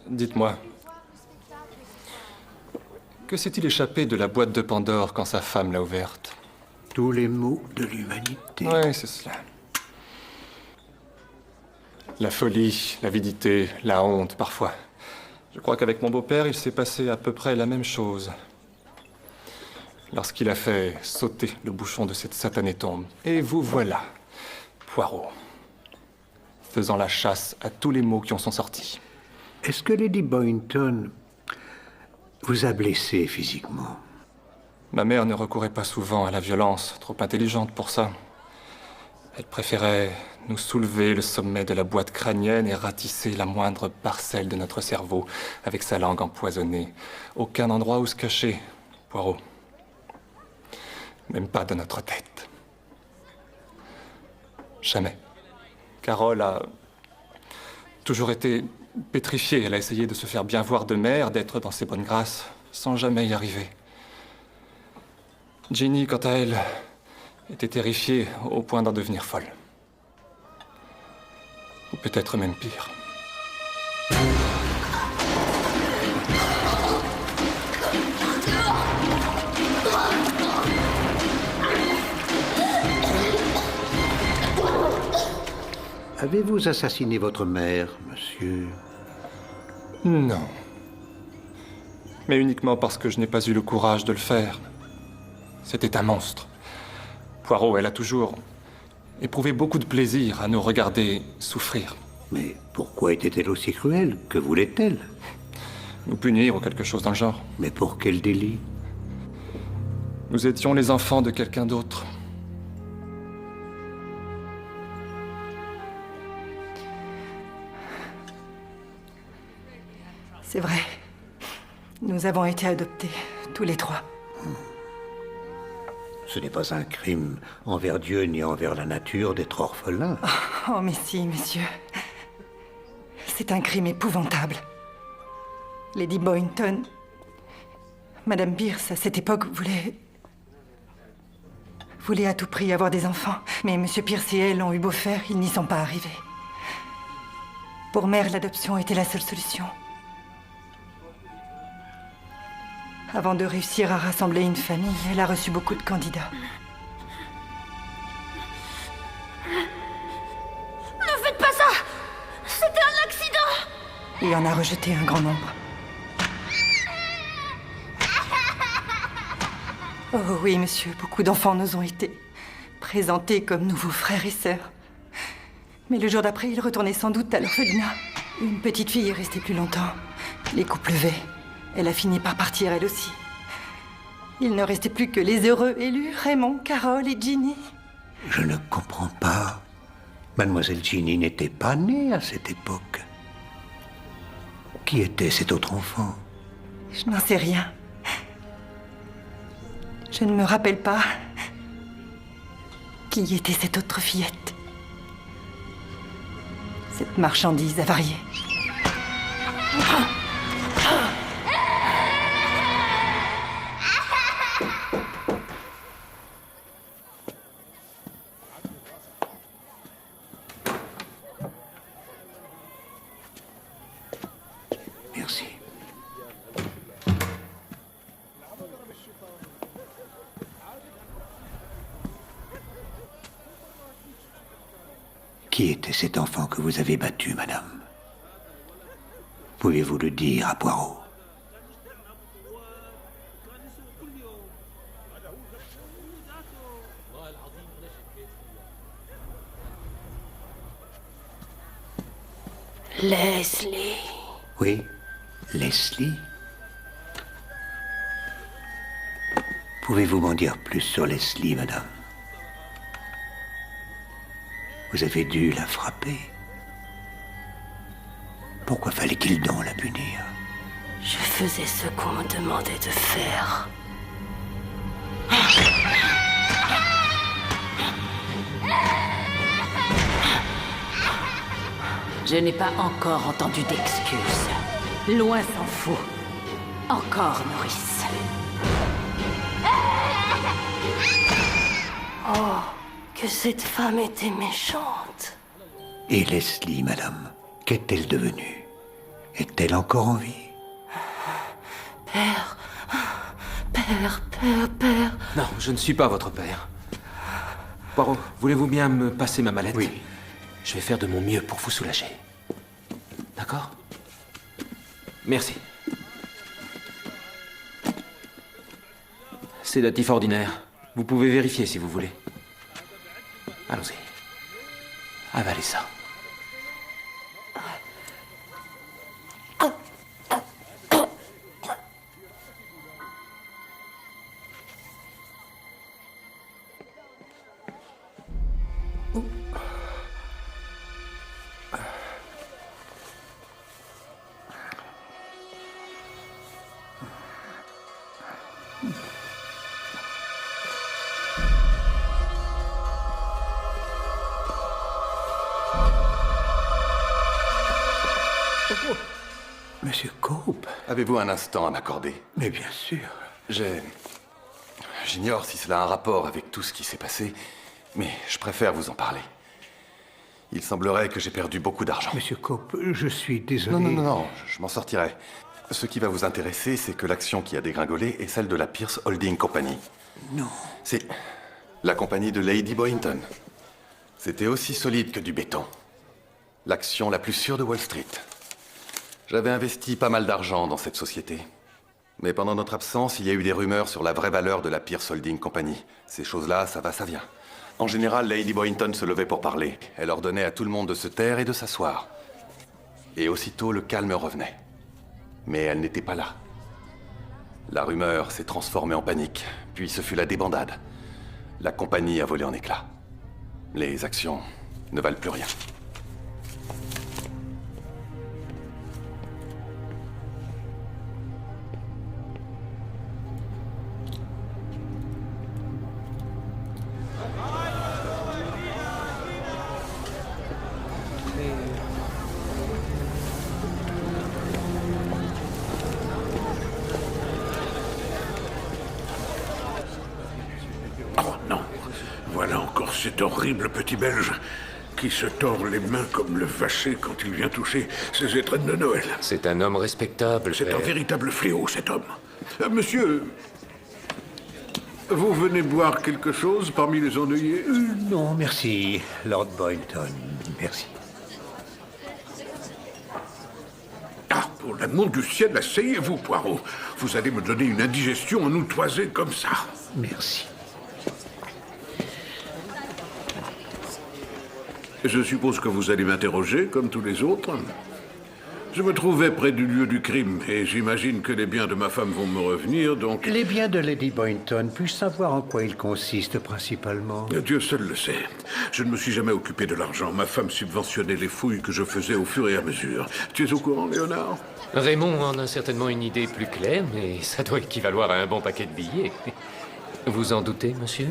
Dites-moi. Que s'est-il échappé de la boîte de Pandore quand sa femme l'a ouverte? Tous les maux de l'humanité. Oui, c'est cela. La folie, l'avidité, la honte, parfois. Je crois qu'avec mon beau-père, il s'est passé à peu près la même chose. Lorsqu'il a fait sauter le bouchon de cette satanée tombe. Et vous voilà, Poirot, faisant la chasse à tous les maux qui en sont sortis. Est-ce que Lady Boynton vous a blessé physiquement? Ma mère ne recourait pas souvent à la violence, trop intelligente pour ça. Elle préférait nous soulever le sommet de la boîte crânienne et ratisser la moindre parcelle de notre cerveau avec sa langue empoisonnée. Aucun endroit où se cacher, Poirot. Même pas de notre tête. Jamais. Carole a toujours été pétrifiée. Elle a essayé de se faire bien voir de mère, d'être dans ses bonnes grâces, sans jamais y arriver. Ginny, quant à elle, était terrifiée au point d'en devenir folle. Ou peut-être même pire. Avez-vous assassiné votre mère, monsieur? Non. Mais uniquement parce que je n'ai pas eu le courage de le faire. C'était un monstre. Poirot, elle a toujours éprouvé beaucoup de plaisir à nous regarder souffrir. Mais pourquoi était-elle aussi cruelle? Que voulait-elle? Nous punir ou quelque chose dans le genre. Mais pour quel délit? Nous étions les enfants de quelqu'un d'autre. C'est vrai. Nous avons été adoptés, tous les trois. Ce n'est pas un crime envers Dieu ni envers la nature d'être orphelin. Oh, mais si, monsieur. C'est un crime épouvantable. Lady Boynton... Madame Pierce, à cette époque, voulait à tout prix avoir des enfants. Mais Monsieur Pierce et elle ont eu beau faire, ils n'y sont pas arrivés. Pour mère, l'adoption était la seule solution. Avant de réussir à rassembler une famille, elle a reçu beaucoup de candidats. Ne faites pas ça! C'était un accident! Et en a rejeté un grand nombre. Oh oui, monsieur, beaucoup d'enfants nous ont été présentés comme nouveaux frères et sœurs. Mais le jour d'après, ils retournaient sans doute à l'orphelinat. Une petite fille est restée plus longtemps. Les couples levaient. Elle a fini par partir, elle aussi. Il ne restait plus que les heureux élus, Raymond, Carole et Ginny. Je ne comprends pas. Mademoiselle Ginny n'était pas née à cette époque. Qui était cet autre enfant? Je n'en sais rien. Je ne me rappelle pas qui était cette autre fillette. Cette marchandise avariée. Merci. Qui était cet enfant que vous avez battu, madame? Pouvez-vous le dire à Poirot? Leslie. Oui, Leslie. Pouvez-vous m'en dire plus sur Leslie, madame? Vous avez dû la frapper. Pourquoi fallait-il donc la punir? Je faisais ce qu'on me demandait de faire. Je n'ai pas encore entendu d'excuses. Loin s'en faut. Encore, Maurice. Oh, que cette femme était méchante. Et Leslie, madame, qu'est-elle devenue? Est-elle encore en vie? Père, père. Non, je ne suis pas votre père. Poirot, voulez-vous bien me passer ma mallette? Oui. Je vais faire de mon mieux pour vous soulager. D'accord? Merci. Sédatif ordinaire. Vous pouvez vérifier si vous voulez. Allons-y. Avalez ça. Monsieur Cope. Avez-vous un instant à m'accorder? Mais bien sûr. J'ignore si cela a un rapport avec tout ce qui s'est passé, mais je préfère vous en parler. Il semblerait que j'ai perdu beaucoup d'argent. Monsieur Cope, je suis désolé. Non, je m'en sortirai. Ce qui va vous intéresser, c'est que l'action qui a dégringolé est celle de la Pierce Holding Company. Non. C'est la compagnie de Lady Boynton. C'était aussi solide que du béton. L'action la plus sûre de Wall Street. J'avais investi pas mal d'argent dans cette société. Mais pendant notre absence, il y a eu des rumeurs sur la vraie valeur de la Pierce Holding Company. Ces choses-là, ça va, ça vient. En général, Lady Boynton se levait pour parler. Elle ordonnait à tout le monde de se taire et de s'asseoir. Et aussitôt, le calme revenait. Mais elle n'était pas là. La rumeur s'est transformée en panique, puis ce fut la débandade. La compagnie a volé en éclats. Les actions ne valent plus rien. Cet horrible petit Belge qui se tord les mains comme le vacher quand il vient toucher ses étrennes de Noël. C'est un homme respectable. C'est un véritable fléau, cet homme. Monsieur, vous venez boire quelque chose parmi les endeuillés? Non, merci, Lord Boynton. Merci. Ah, pour l'amour du ciel, asseyez-vous, Poirot. Vous allez me donner une indigestion en nous toiser comme ça. Merci. Je suppose que vous allez m'interroger, comme tous les autres. Je me trouvais près du lieu du crime, et j'imagine que les biens de ma femme vont me revenir, donc... Les biens de Lady Boynton, puis-je savoir en quoi ils consistent principalement? Dieu seul le sait. Je ne me suis jamais occupé de l'argent. Ma femme subventionnait les fouilles que je faisais au fur et à mesure. Tu es au courant, Léonard? Raymond en a certainement une idée plus claire, mais ça doit équivaloir à un bon paquet de billets. Vous en doutez, monsieur?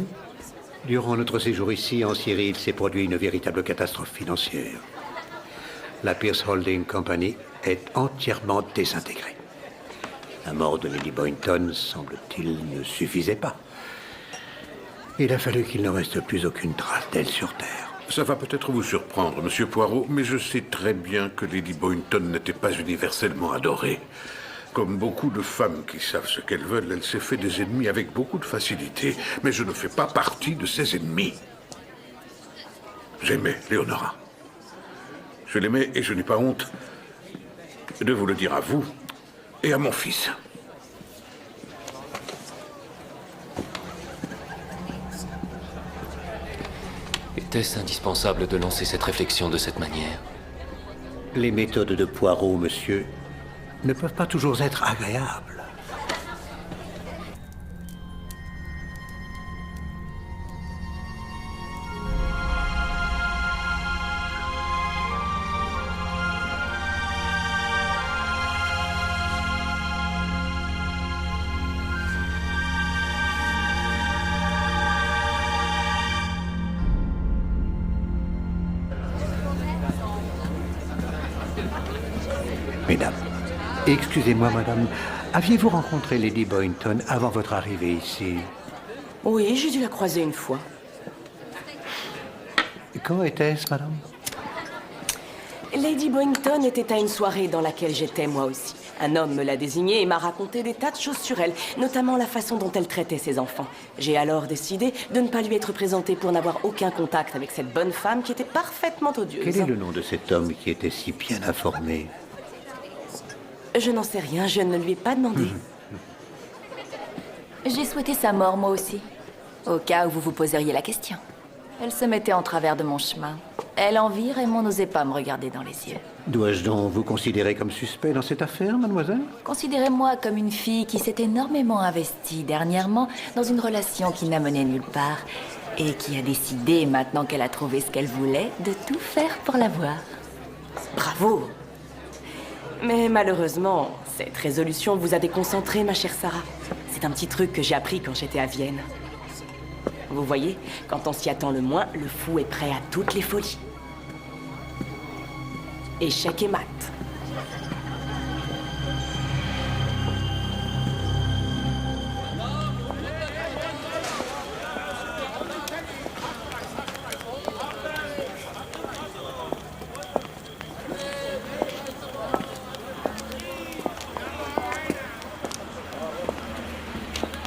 Durant notre séjour ici, en Syrie, il s'est produit une véritable catastrophe financière. La Pierce Holding Company est entièrement désintégrée. La mort de Lady Boynton, semble-t-il, ne suffisait pas. Il a fallu qu'il ne reste plus aucune trace d'elle sur Terre. Ça va peut-être vous surprendre, Monsieur Poirot, mais je sais très bien que Lady Boynton n'était pas universellement adorée. Comme beaucoup de femmes qui savent ce qu'elles veulent, elle s'est fait des ennemis avec beaucoup de facilité, mais je ne fais pas partie de ces ennemis. J'aimais Léonora. Je l'aimais et je n'ai pas honte de vous le dire à vous et à mon fils. Était-ce indispensable de lancer cette réflexion de cette manière? Les méthodes de Poirot, monsieur, ne peuvent pas toujours être agréables. Mesdames, excusez-moi, madame, aviez-vous rencontré Lady Boynton avant votre arrivée ici? Oui, j'ai dû la croiser une fois. Quand était-ce, madame? Lady Boynton était à une soirée dans laquelle j'étais moi aussi. Un homme me l'a désignée et m'a raconté des tas de choses sur elle, notamment la façon dont elle traitait ses enfants. J'ai alors décidé de ne pas lui être présentée pour n'avoir aucun contact avec cette bonne femme qui était parfaitement odieuse. Quel est le nom de cet homme qui était si bien informé? Je n'en sais rien, je ne lui ai pas demandé. J'ai souhaité sa mort, moi aussi. Au cas où vous vous poseriez la question. Elle se mettait en travers de mon chemin. Elle en vit, Raymond n'osait pas me regarder dans les yeux. Dois-je donc vous considérer comme suspect dans cette affaire, mademoiselle? Considérez-moi comme une fille qui s'est énormément investie dernièrement dans une relation qui n'a mené nulle part et qui a décidé, maintenant qu'elle a trouvé ce qu'elle voulait, de tout faire pour l'avoir. Bravo! Mais malheureusement, cette résolution vous a déconcentré, ma chère Sarah. C'est un petit truc que j'ai appris quand j'étais à Vienne. Vous voyez, quand on s'y attend le moins, le fou est prêt à toutes les folies. Échec et mat.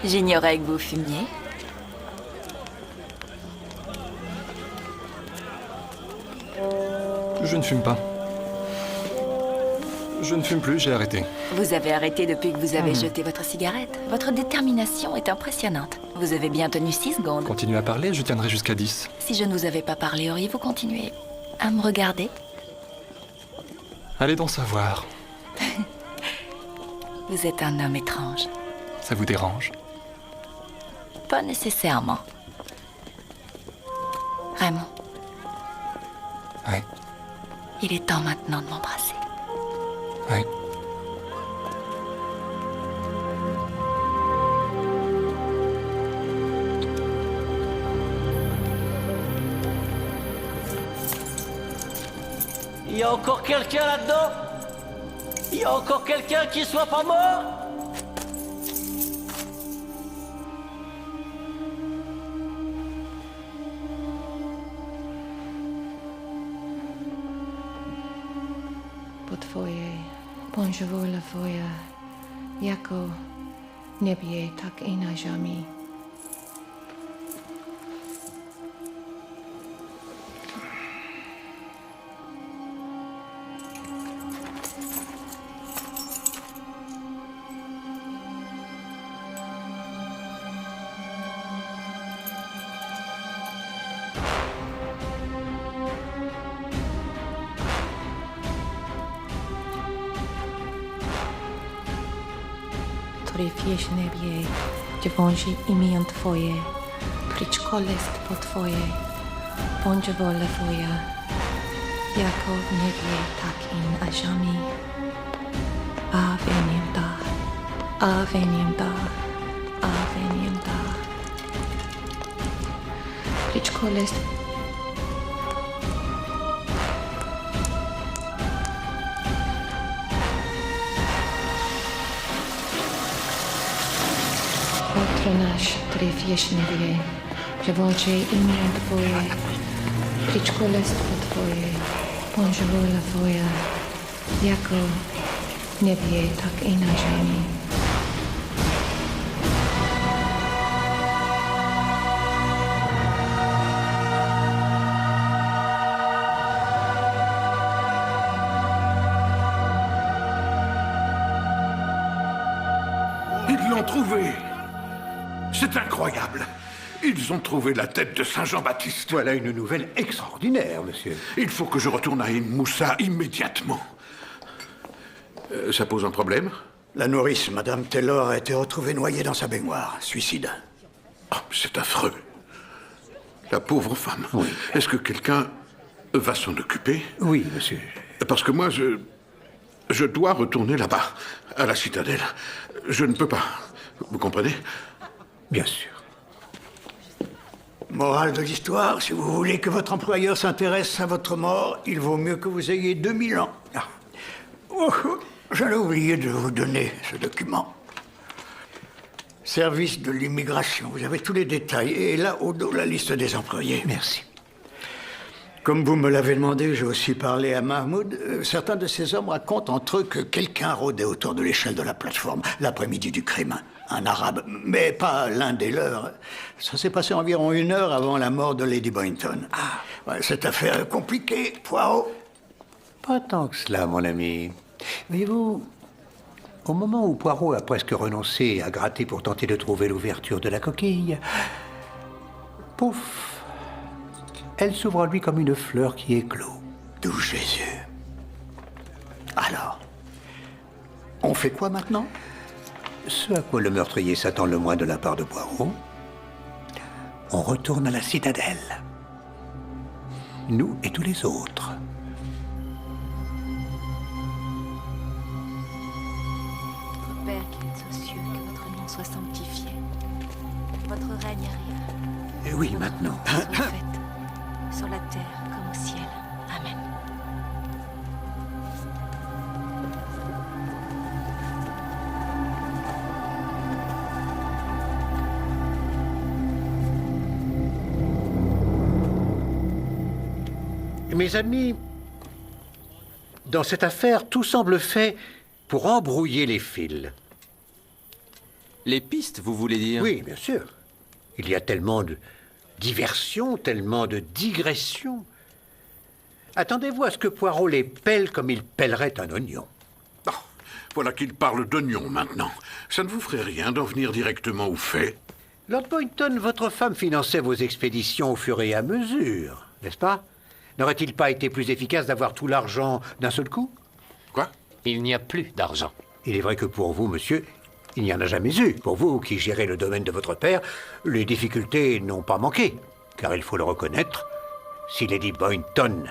J'ignorais que vous fumiez. Je ne fume pas. Je ne fume plus, j'ai arrêté. Vous avez arrêté depuis que vous avez jeté votre cigarette. Votre détermination est impressionnante. Vous avez bien tenu 6 secondes. Continuez à parler, je tiendrai jusqu'à 10. Si je ne vous avais pas parlé, auriez-vous continué à me regarder? Allez donc savoir. Vous êtes un homme étrange. Ça vous dérange? Pas nécessairement. Raymond. Ouais. Il est temps maintenant de m'embrasser. Ouais. Il y a encore quelqu'un là-dedans? Il y a encore quelqu'un qui soit pas mort? Twoje, bądź wola Twoja, jako w niebie, tak i na ziemi. Który w niebie, gdzie wąży imię Twoje, przyjdź królestwo Twoje, bądź wola Twoja, jako w niebie, tak i na ziemi. Ave niemda, Ave niemda, Ave niemda. Przyjdź królestwo. Ojcze nasz, który w niebie, przywołaj imię Twoje, przyjdź królestwo Twoje, bądź wola Twoja, jako w niebie, tak i na ziemi. Ils l'ont trouvé. C'est incroyable. Ils ont trouvé la tête de Saint Jean-Baptiste. Voilà une nouvelle extraordinaire, monsieur. Il faut que je retourne à Ibn Moussa immédiatement. Ça pose un problème? La nourrice, Madame Taylor, a été retrouvée noyée dans sa baignoire. Suicide. Oh, c'est affreux. La pauvre femme. Oui. Est-ce que quelqu'un va s'en occuper? Oui, monsieur. Parce que moi, je dois retourner là-bas, à la citadelle. Je ne peux pas. Vous comprenez? Bien sûr. Morale de l'histoire, si vous voulez que votre employeur s'intéresse à votre mort, il vaut mieux que vous ayez 2000 ans. Ah. Oh, j'allais oublier de vous donner ce document. Service de l'immigration, vous avez tous les détails. Et là, au dos, la liste des employés. Merci. Comme vous me l'avez demandé, j'ai aussi parlé à Mahmoud. Certains de ces hommes racontent entre eux que quelqu'un rôdait autour de l'échelle de la plateforme l'après-midi du crime. Un arabe, mais pas l'un des leurs. Ça s'est passé environ 1 heure avant la mort de Lady Boynton. Ah, ouais, cette affaire est compliquée, Poirot. Pas tant que cela, mon ami. Voyez-vous, au moment où Poirot a presque renoncé à gratter pour tenter de trouver l'ouverture de la coquille, pouf, elle s'ouvre en lui comme une fleur qui éclot. D'où Jésus. Alors, on fait quoi maintenant? Ce à quoi le meurtrier s'attend le moins de la part de Poirot, on retourne à la citadelle. Nous et tous les autres. Notre Père qui êtes aux cieux, que votre nom soit sanctifié. Votre règne arrive. Et oui, maintenant. Soit faite, sur la terre comme au ciel. Amen. Mes amis, dans cette affaire, tout semble fait pour embrouiller les fils. Les pistes, vous voulez dire? Oui, bien sûr. Il y a tellement de diversion, tellement de digression. Attendez-vous à ce que Poirot les pèle comme il pèlerait un oignon. Oh, voilà qu'il parle d'oignon maintenant. Ça ne vous ferait rien d'en venir directement au fait? Lord Boynton, votre femme finançait vos expéditions au fur et à mesure, n'est-ce pas? N'aurait-il pas été plus efficace d'avoir tout l'argent d'un seul coup? Quoi? Il n'y a plus d'argent. Il est vrai que pour vous, monsieur, il n'y en a jamais eu. Pour vous, qui gérez le domaine de votre père, les difficultés n'ont pas manqué. Car il faut le reconnaître, si Lady Boynton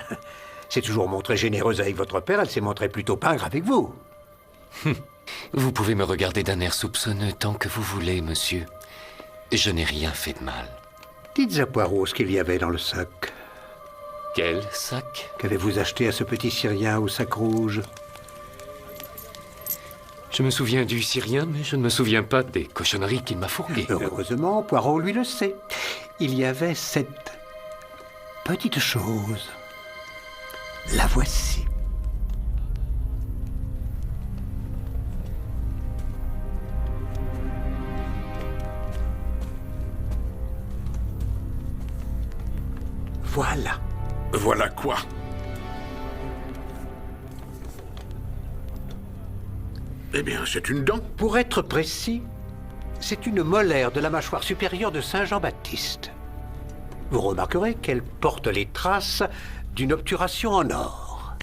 s'est toujours montrée généreuse avec votre père, elle s'est montrée plutôt pingre avec vous. Vous pouvez me regarder d'un air soupçonneux tant que vous voulez, monsieur. Je n'ai rien fait de mal. Dites à Poirot ce qu'il y avait dans le sac. Quel sac? Qu'avez-vous acheté à ce petit Syrien au sac rouge? Je me souviens du Syrien, mais je ne me souviens pas des cochonneries qu'il m'a fourguées. Heureusement, Poirot, lui, le sait. Il y avait cette petite chose. La voici. Voilà. Voilà quoi? Eh bien, c'est une dent. Pour être précis, c'est une molaire de la mâchoire supérieure de Saint Jean-Baptiste. Vous remarquerez qu'elle porte les traces d'une obturation en or.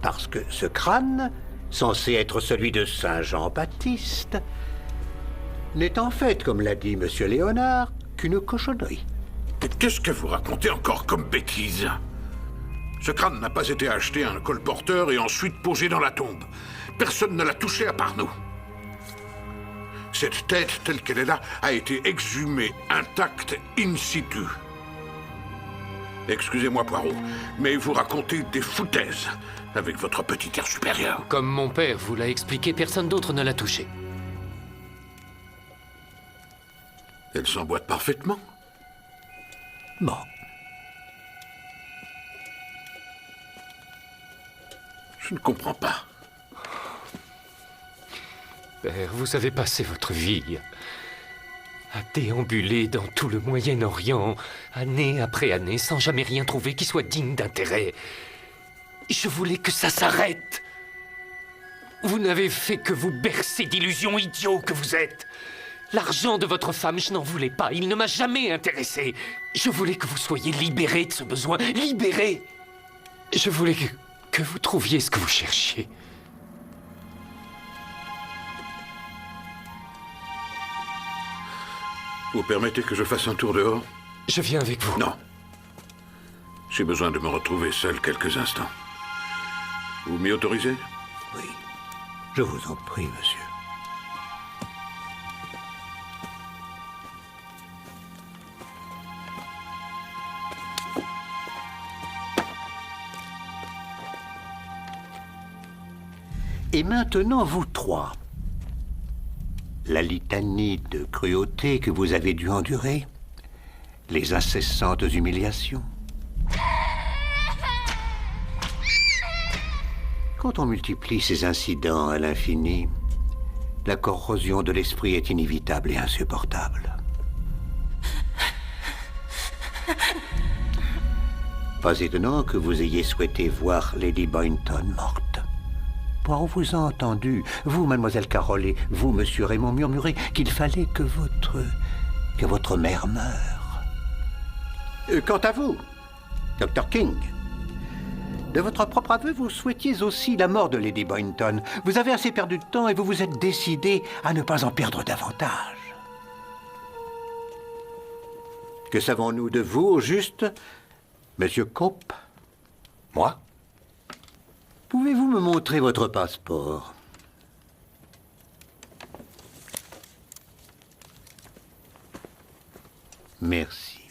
Parce que ce crâne, censé être celui de Saint Jean-Baptiste, n'est en fait, comme l'a dit Monsieur Léonard, qu'une cochonnerie. Qu'est-ce que vous racontez encore comme bêtise? Ce crâne n'a pas été acheté à un colporteur et ensuite posé dans la tombe. Personne ne l'a touché à part nous. Cette tête, telle qu'elle est là, a été exhumée, intacte, in situ. Excusez-moi, Poirot, mais vous racontez des foutaises avec votre petit air supérieur. Comme mon père vous l'a expliqué, personne d'autre ne l'a touché. Elle s'emboîte parfaitement. Bon. Je ne comprends pas. Père, vous avez passé votre vie à déambuler dans tout le Moyen-Orient, année après année, sans jamais rien trouver qui soit digne d'intérêt. Je voulais que ça s'arrête. Vous n'avez fait que vous bercer d'illusions idiots que vous êtes. L'argent de votre femme, je n'en voulais pas. Il ne m'a jamais intéressé. Je voulais que vous soyez libérés de ce besoin. Libérés. Je voulais que vous trouviez ce que vous cherchiez. Vous permettez que je fasse un tour dehors? Je viens avec vous. Non. J'ai besoin de me retrouver seul quelques instants. Vous m'y autorisez? Oui. Je vous en prie, monsieur. Et maintenant, vous trois. La litanie de cruauté que vous avez dû endurer, les incessantes humiliations. Quand on multiplie ces incidents à l'infini, la corrosion de l'esprit est inévitable et insupportable. Pas étonnant que vous ayez souhaité voir Lady Boynton morte. Poirot vous a entendu, vous, mademoiselle Carroll, et vous, monsieur Raymond, murmurer qu'il fallait que votre mère meure. Quant à vous, Dr. King, de votre propre aveu, vous souhaitiez aussi la mort de Lady Boynton. Vous avez assez perdu de temps et vous vous êtes décidé à ne pas en perdre davantage. Que savons-nous de vous, au juste, monsieur Cope? Moi? Pouvez-vous me montrer votre passeport? Merci.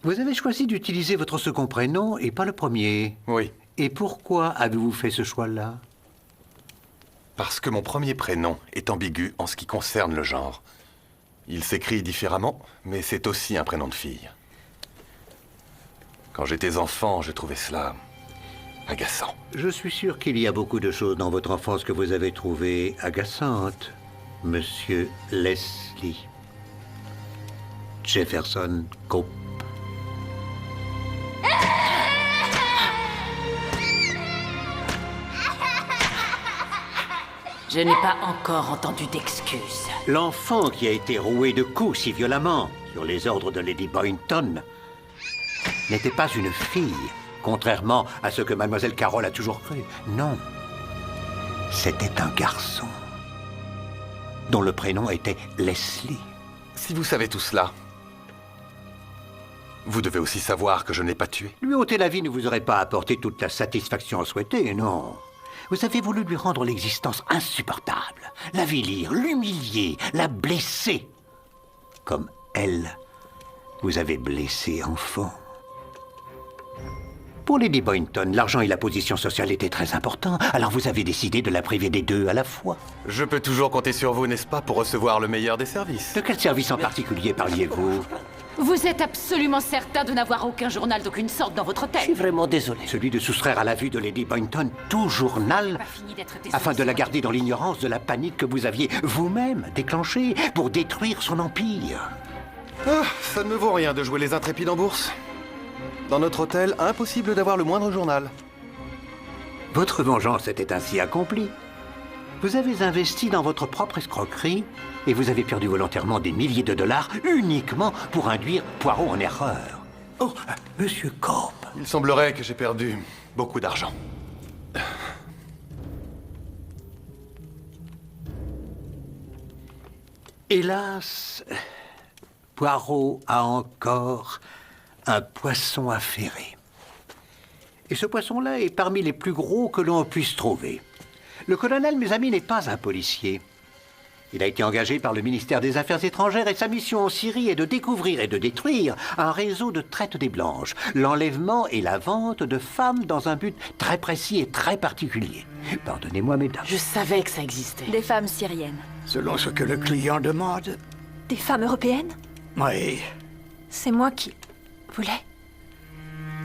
Vous avez choisi d'utiliser votre second prénom et pas le premier. Oui. Et pourquoi avez-vous fait ce choix-là? Parce que mon premier prénom est ambigu en ce qui concerne le genre. Il s'écrit différemment, mais c'est aussi un prénom de fille. Quand j'étais enfant, je trouvais cela agaçant. Je suis sûr qu'il y a beaucoup de choses dans votre enfance que vous avez trouvées agaçantes, monsieur Leslie Jefferson Cope. Je n'ai pas encore entendu d'excuses. L'enfant qui a été roué de coups si violemment sur les ordres de Lady Boynton n'était pas une fille, contrairement à ce que mademoiselle Carroll a toujours cru. Non, c'était un garçon dont le prénom était Leslie. Si vous savez tout cela, vous devez aussi savoir que je n'ai pas tué. Lui ôter la vie ne vous aurait pas apporté toute la satisfaction souhaitée, non. Vous avez voulu lui rendre l'existence insupportable, l'avilir, l'humilier, la blesser. Comme elle, vous avez blessé enfant. Pour Lady Boynton, l'argent et la position sociale étaient très importants, alors vous avez décidé de la priver des deux à la fois. Je peux toujours compter sur vous, n'est-ce pas, pour recevoir le meilleur des services? De quel service en particulier parliez-vous? Vous êtes absolument certain de n'avoir aucun journal d'aucune sorte dans votre tête? Je suis vraiment désolé. Celui de soustraire à la vue de Lady Boynton tout journal, afin de la garder dans l'ignorance de la panique que vous aviez vous-même déclenchée pour détruire son empire. Ah, ça ne me vaut rien de jouer les intrépides en bourse. Dans notre hôtel, impossible d'avoir le moindre journal. Votre vengeance était ainsi accomplie. Vous avez investi dans votre propre escroquerie et vous avez perdu volontairement des milliers de dollars uniquement pour induire Poirot en erreur. Oh, monsieur Cope. Il semblerait que j'ai perdu beaucoup d'argent. Hélas, Poirot a encore un poisson à ferrer. Et ce poisson-là est parmi les plus gros que l'on puisse trouver. Le colonel, mes amis, n'est pas un policier. Il a été engagé par le ministère des Affaires étrangères et sa mission en Syrie est de découvrir et de détruire un réseau de traite des blanches, l'enlèvement et la vente de femmes dans un but très précis et très particulier. Pardonnez-moi, mesdames. Je savais que ça existait. Des femmes syriennes. Selon ce que le client demande. Des femmes européennes? Oui. C'est moi qui voulais.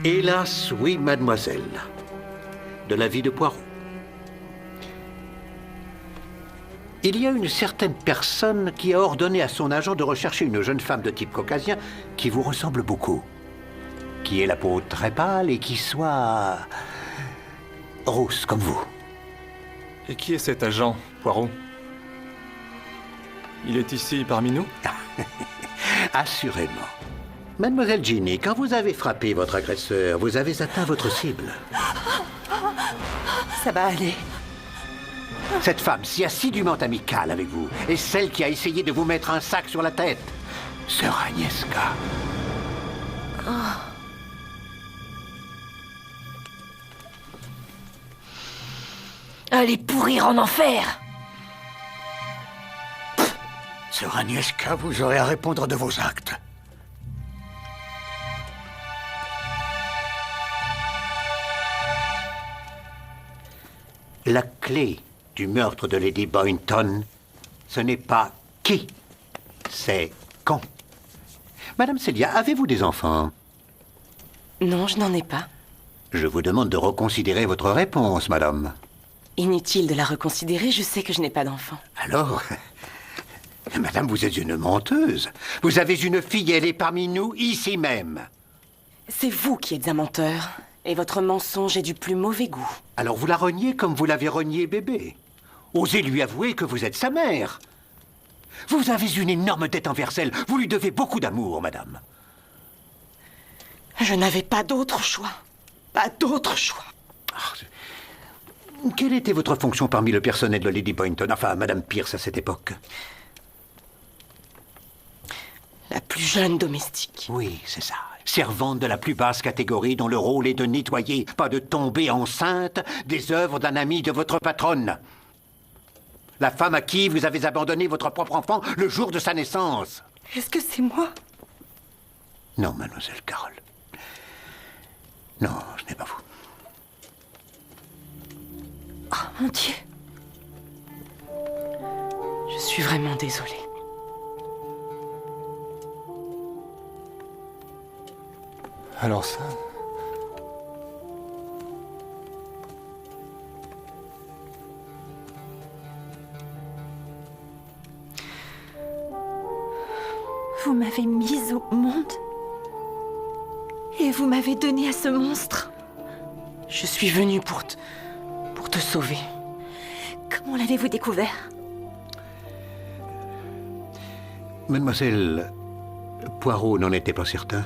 Hélas, oui, mademoiselle. De la vie de Poirot. Il y a une certaine personne qui a ordonné à son agent de rechercher une jeune femme de type caucasien qui vous ressemble beaucoup. Qui ait la peau très pâle et qui soit rousse comme vous. Et qui est cet agent, Poirot? Il est ici parmi nous? Assurément. Mademoiselle Ginny, quand vous avez frappé votre agresseur, vous avez atteint votre cible. Ça va aller. Cette femme si assidûment amicale avec vous est celle qui a essayé de vous mettre un sac sur la tête. Sœur Agnieszka. Allez pourrir en enfer! Sœur Agnieszka, vous aurez à répondre de vos actes. La clé du meurtre de Lady Boynton, ce n'est pas qui, c'est quand. Madame Celia, avez-vous des enfants? Non, je n'en ai pas. Je vous demande de reconsidérer votre réponse, madame. Inutile de la reconsidérer, je sais que je n'ai pas d'enfant. Alors, madame, vous êtes une menteuse. Vous avez une fille, elle est parmi nous, ici même. C'est vous qui êtes un menteur. Et votre mensonge est du plus mauvais goût. Alors vous la reniez comme vous l'avez renié bébé. Osez lui avouer que vous êtes sa mère. Vous avez une énorme dette envers elle. Vous lui devez beaucoup d'amour, madame. Je n'avais pas d'autre choix. Pas d'autre choix. Quelle était votre fonction parmi le personnel de Lady Boynton, enfin, madame Pierce à cette époque? La plus jeune domestique. Oui, c'est ça. Servante de la plus basse catégorie dont le rôle est de nettoyer, pas de tomber enceinte, des œuvres d'un ami de votre patronne. La femme à qui vous avez abandonné votre propre enfant le jour de sa naissance. Est-ce que c'est moi? Non, mademoiselle Carole. Non, ce n'est pas vous. Oh, mon Dieu. Je suis vraiment désolée. Alors ça... Vous m'avez mise au monde et vous m'avez donné à ce monstre. Je suis venue pour te sauver. Comment l'avez-vous découvert? Mademoiselle Poirot n'en était pas certain.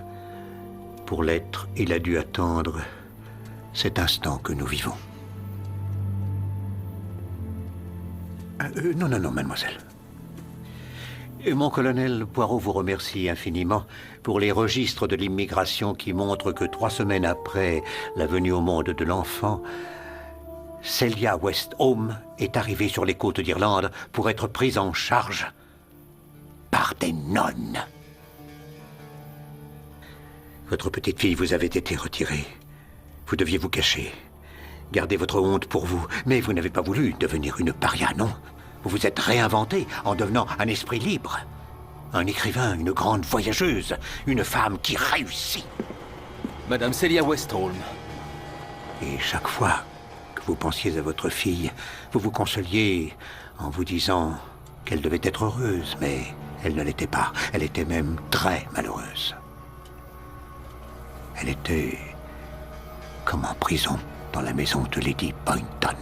Pour l'être, il a dû attendre cet instant que nous vivons. Non, mademoiselle. Mon colonel Poirot vous remercie infiniment pour les registres de l'immigration qui montrent que 3 semaines après la venue au monde de l'enfant, Celia Westhome est arrivée sur les côtes d'Irlande pour être prise en charge par des nonnes. Votre petite fille vous avait été retirée. Vous deviez vous cacher. Garder votre honte pour vous. Mais vous n'avez pas voulu devenir une paria, non? Vous vous êtes réinventé en devenant un esprit libre. Un écrivain, une grande voyageuse, une femme qui réussit. Madame Celia Westhome. Et chaque fois que vous pensiez à votre fille, vous vous consoliez en vous disant qu'elle devait être heureuse, mais elle ne l'était pas. Elle était même très malheureuse. Elle était comme en prison dans la maison de Lady Boynton.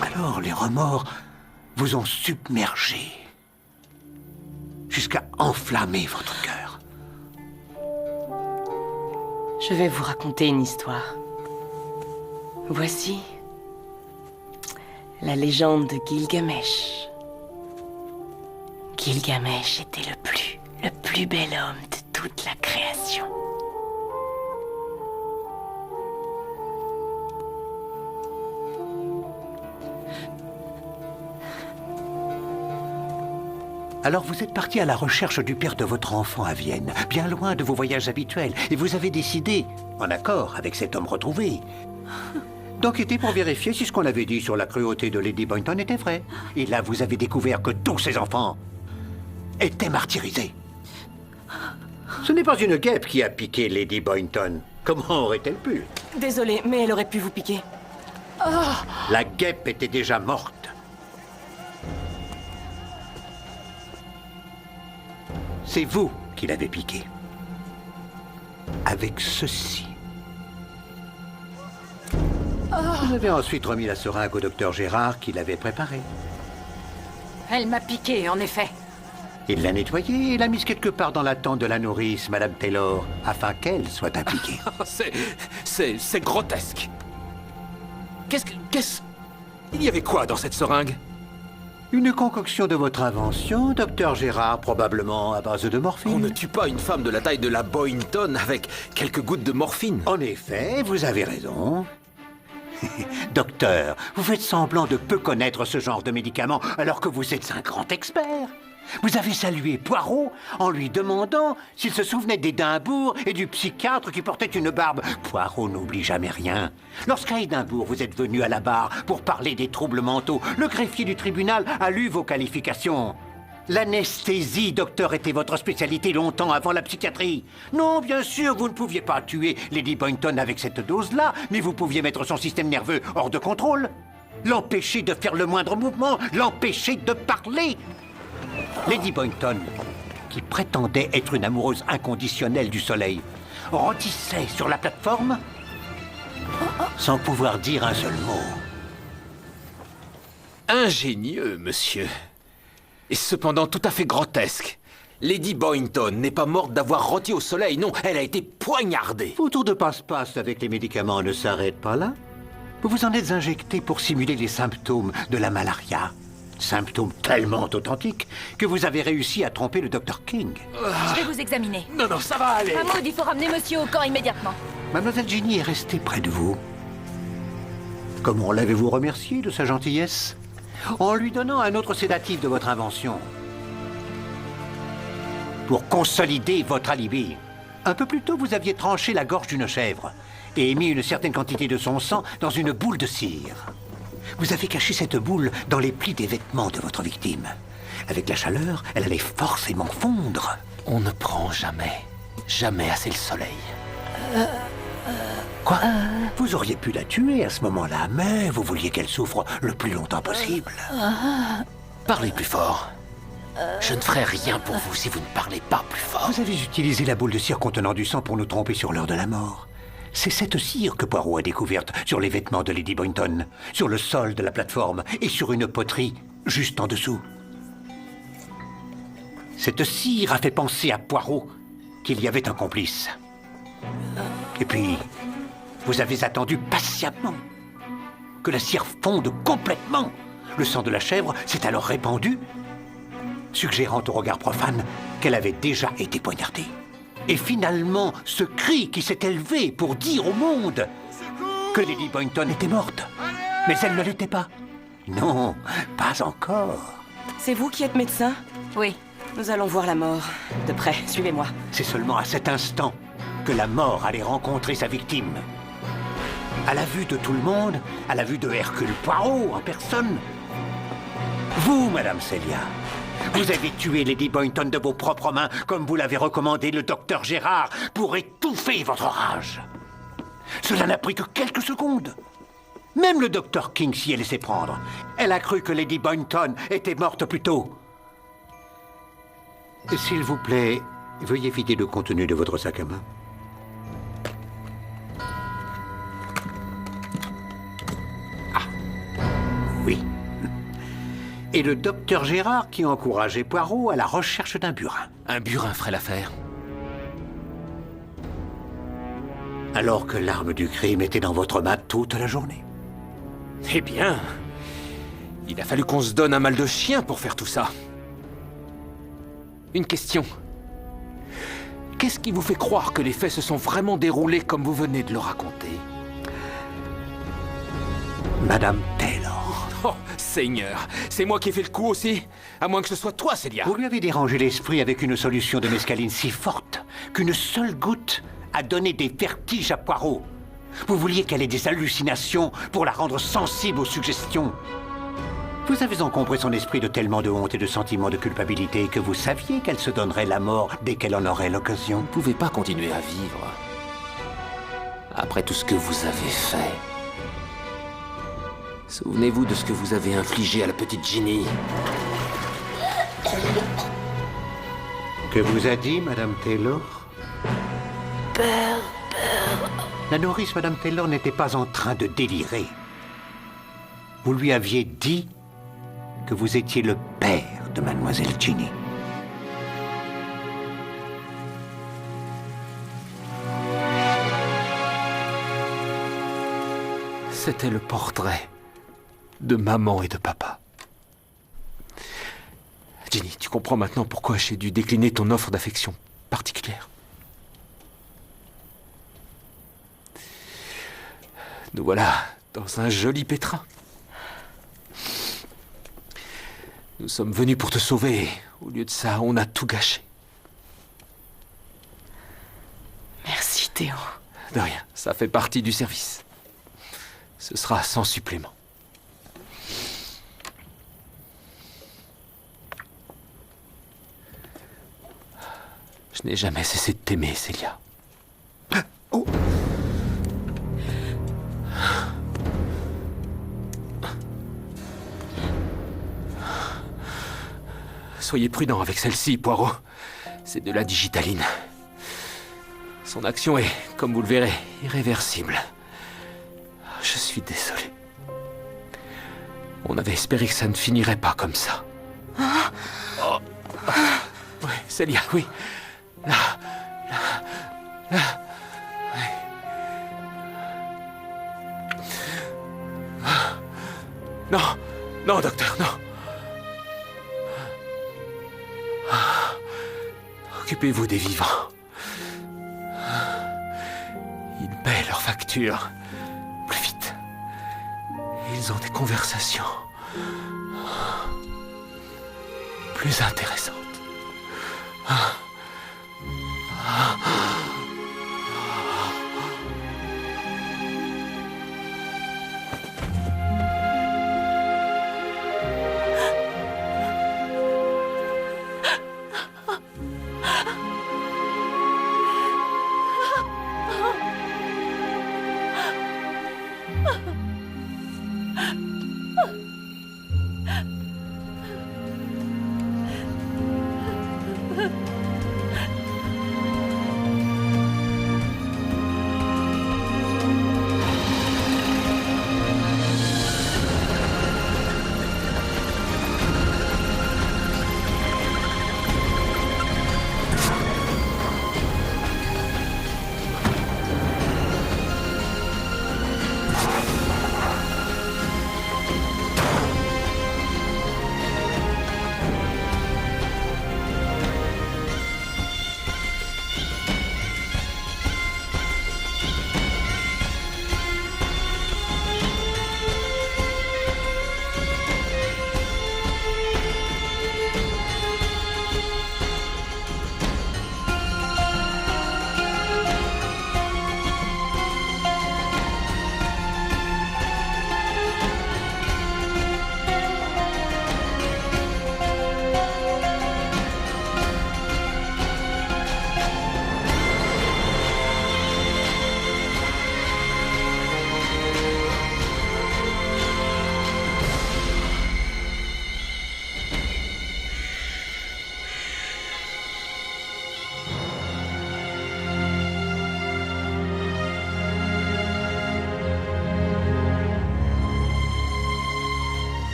Alors les remords vous ont submergé jusqu'à enflammer votre cœur. Je vais vous raconter une histoire. Voici la légende de Gilgamesh. Gilgamesh était le plus bel homme de toute la création. Alors vous êtes parti à la recherche du père de votre enfant à Vienne, bien loin de vos voyages habituels, et vous avez décidé, en accord avec cet homme retrouvé, d'enquêter pour vérifier si ce qu'on avait dit sur la cruauté de Lady Boynton était vrai. Et là, vous avez découvert que tous ces enfants étaient martyrisés. Ce n'est pas une guêpe qui a piqué Lady Boynton. Comment aurait-elle pu? Désolée, mais elle aurait pu vous piquer. La guêpe était déjà morte. C'est vous qui l'avez piqué. Avec ceci. Vous avez ensuite remis la seringue au docteur Gérard qui l'avait préparée. Elle m'a piqué, en effet. Il l'a nettoyée et l'a mise quelque part dans la tente de la nourrice, Madame Taylor, afin qu'elle soit impliquée. C'est grotesque. Qu'est-ce... Il y avait quoi dans cette seringue? Une concoction de votre invention, docteur Gérard, probablement à base de morphine. On ne tue pas une femme de la taille de la Boynton avec quelques gouttes de morphine. En effet, vous avez raison. Docteur, vous faites semblant de peu connaître ce genre de médicaments alors que vous êtes un grand expert. Vous avez salué Poirot en lui demandant s'il se souvenait d'Édimbourg et du psychiatre qui portait une barbe. Poirot n'oublie jamais rien. Lorsqu'à Édimbourg, vous êtes venu à la barre pour parler des troubles mentaux, le greffier du tribunal a lu vos qualifications. L'anesthésie, docteur, était votre spécialité longtemps avant la psychiatrie. Non, bien sûr, vous ne pouviez pas tuer Lady Boynton avec cette dose-là, mais vous pouviez mettre son système nerveux hors de contrôle. L'empêcher de faire le moindre mouvement, l'empêcher de parler. Lady Boynton, qui prétendait être une amoureuse inconditionnelle du soleil, rôtissait sur la plateforme sans pouvoir dire un seul mot. Ingénieux, monsieur. Et cependant tout à fait grotesque. Lady Boynton n'est pas morte d'avoir rôti au soleil, non, elle a été poignardée. Vos tours de passe-passe avec les médicaments ne s'arrêtent pas là. Vous vous en êtes injecté pour simuler les symptômes de la malaria. Symptômes tellement authentiques que vous avez réussi à tromper le Dr King. Je vais vous examiner. Non, ça va aller. Mahmoud, il faut ramener monsieur au camp immédiatement. Mademoiselle Ginny est restée près de vous. Comment l'avez-vous remercié de sa gentillesse? En lui donnant un autre sédatif de votre invention. Pour consolider votre alibi. Un peu plus tôt, vous aviez tranché la gorge d'une chèvre et mis une certaine quantité de son sang dans une boule de cire. Vous avez caché cette boule dans les plis des vêtements de votre victime. Avec la chaleur, elle allait forcément fondre. On ne prend jamais assez le soleil. Quoi? Vous auriez pu la tuer à ce moment-là, mais vous vouliez qu'elle souffre le plus longtemps possible. Parlez plus fort. Je ne ferai rien pour vous si vous ne parlez pas plus fort. Vous avez utilisé la boule de cire contenant du sang pour nous tromper sur l'heure de la mort. C'est cette cire que Poirot a découverte sur les vêtements de Lady Boynton, sur le sol de la plateforme et sur une poterie juste en dessous. Cette cire a fait penser à Poirot qu'il y avait un complice. Et puis, vous avez attendu patiemment que la cire fonde complètement. Le sang de la chèvre s'est alors répandu, suggérant au regard profane qu'elle avait déjà été poignardée. Et finalement, ce cri qui s'est élevé pour dire au monde que Lady Boynton était morte. Mais elle ne l'était pas. Non, pas encore. C'est vous qui êtes médecin? Oui. Nous allons voir la mort. De près, suivez-moi. C'est seulement à cet instant que la mort allait rencontrer sa victime. À la vue de tout le monde, à la vue de Hercule Poirot en personne. Vous, Madame Celia, vous avez tué Lady Boynton de vos propres mains, comme vous l'avez recommandé le docteur Gérard, pour étouffer votre rage. Cela n'a pris que quelques secondes. Même le docteur King s'y est laissé prendre. Elle a cru que Lady Boynton était morte plus tôt. S'il vous plaît, veuillez vider le contenu de votre sac à main. Oui. Et le docteur Gérard qui encourageait Poirot à la recherche d'un burin. Un burin ferait l'affaire. Alors que l'arme du crime était dans votre main toute la journée. Eh bien, il a fallu qu'on se donne un mal de chien pour faire tout ça. Une question. Qu'est-ce qui vous fait croire que les faits se sont vraiment déroulés comme vous venez de le raconter? Madame Taylor. Oh, Seigneur, c'est moi qui ai fait le coup aussi? À moins que ce soit toi, Celia. Vous lui avez dérangé l'esprit avec une solution de mescaline si forte qu'une seule goutte a donné des vertiges à Poirot. Vous vouliez qu'elle ait des hallucinations pour la rendre sensible aux suggestions. Vous avez encombré son esprit de tellement de honte et de sentiments de culpabilité que vous saviez qu'elle se donnerait la mort dès qu'elle en aurait l'occasion. Vous ne pouvez pas continuer à vivre après tout ce que vous avez fait. Souvenez-vous de ce que vous avez infligé à la petite Ginny. Que vous a dit, Madame Taylor? Père. La nourrice, Madame Taylor, n'était pas en train de délirer. Vous lui aviez dit que vous étiez le père de Mademoiselle Ginny. C'était le portrait de maman et de papa. Ginny, tu comprends maintenant pourquoi j'ai dû décliner ton offre d'affection particulière. Nous voilà dans un joli pétrin. Nous sommes venus pour te sauver. Et, au lieu de ça, on a tout gâché. Merci, Théo. De rien, ça fait partie du service. Ce sera sans supplément. Je n'ai jamais cessé de t'aimer, Célia. Oh. Soyez prudent avec celle-ci, Poirot. C'est de la digitaline. Son action est, comme vous le verrez, irréversible. Je suis désolé. On avait espéré que ça ne finirait pas comme ça. Oh. Oui, Célia, oui. Là. Oui. Non, non, docteur, non. Occupez-vous des vivants. Ils paient leurs factures. Plus vite. Ils ont des conversations plus intéressantes.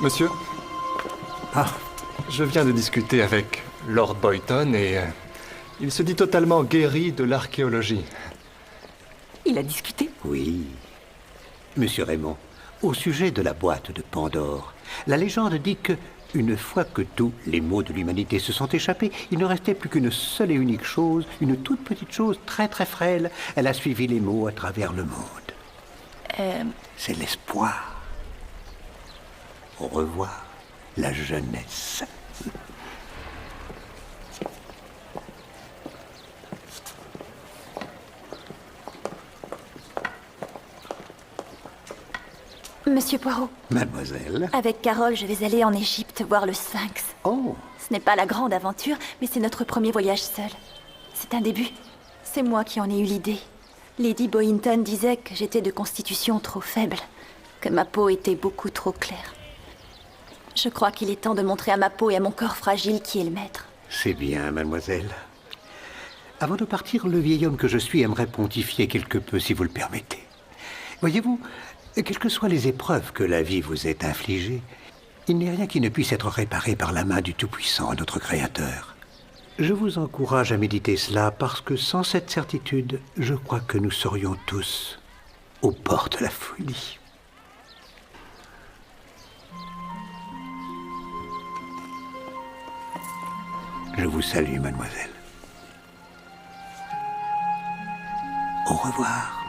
Monsieur? Ah, je viens de discuter avec Lord Boyton et il se dit totalement guéri de l'archéologie. Il a discuté? Oui. Monsieur Raymond, au sujet de la boîte de Pandore, la légende dit que, une fois que tous les maux de l'humanité se sont échappés, il ne restait plus qu'une seule et unique chose, une toute petite chose très très frêle. Elle a suivi les maux à travers le monde. C'est l'espoir. Au revoir, la jeunesse. Monsieur Poirot. Mademoiselle. Avec Carole, je vais aller en Égypte voir le Sphinx. Oh. Ce n'est pas la grande aventure, mais c'est notre premier voyage seul. C'est un début. C'est moi qui en ai eu l'idée. Lady Boynton disait que j'étais de constitution trop faible, que ma peau était beaucoup trop claire. Je crois qu'il est temps de montrer à ma peau et à mon corps fragile qui est le maître. C'est bien, mademoiselle. Avant de partir, le vieil homme que je suis aimerait pontifier quelque peu, si vous le permettez. Voyez-vous, quelles que soient les épreuves que la vie vous ait infligées, il n'est rien qui ne puisse être réparé par la main du Tout-Puissant, notre Créateur. Je vous encourage à méditer cela parce que sans cette certitude, je crois que nous serions tous au bord de la folie. Je vous salue, mademoiselle. Au revoir.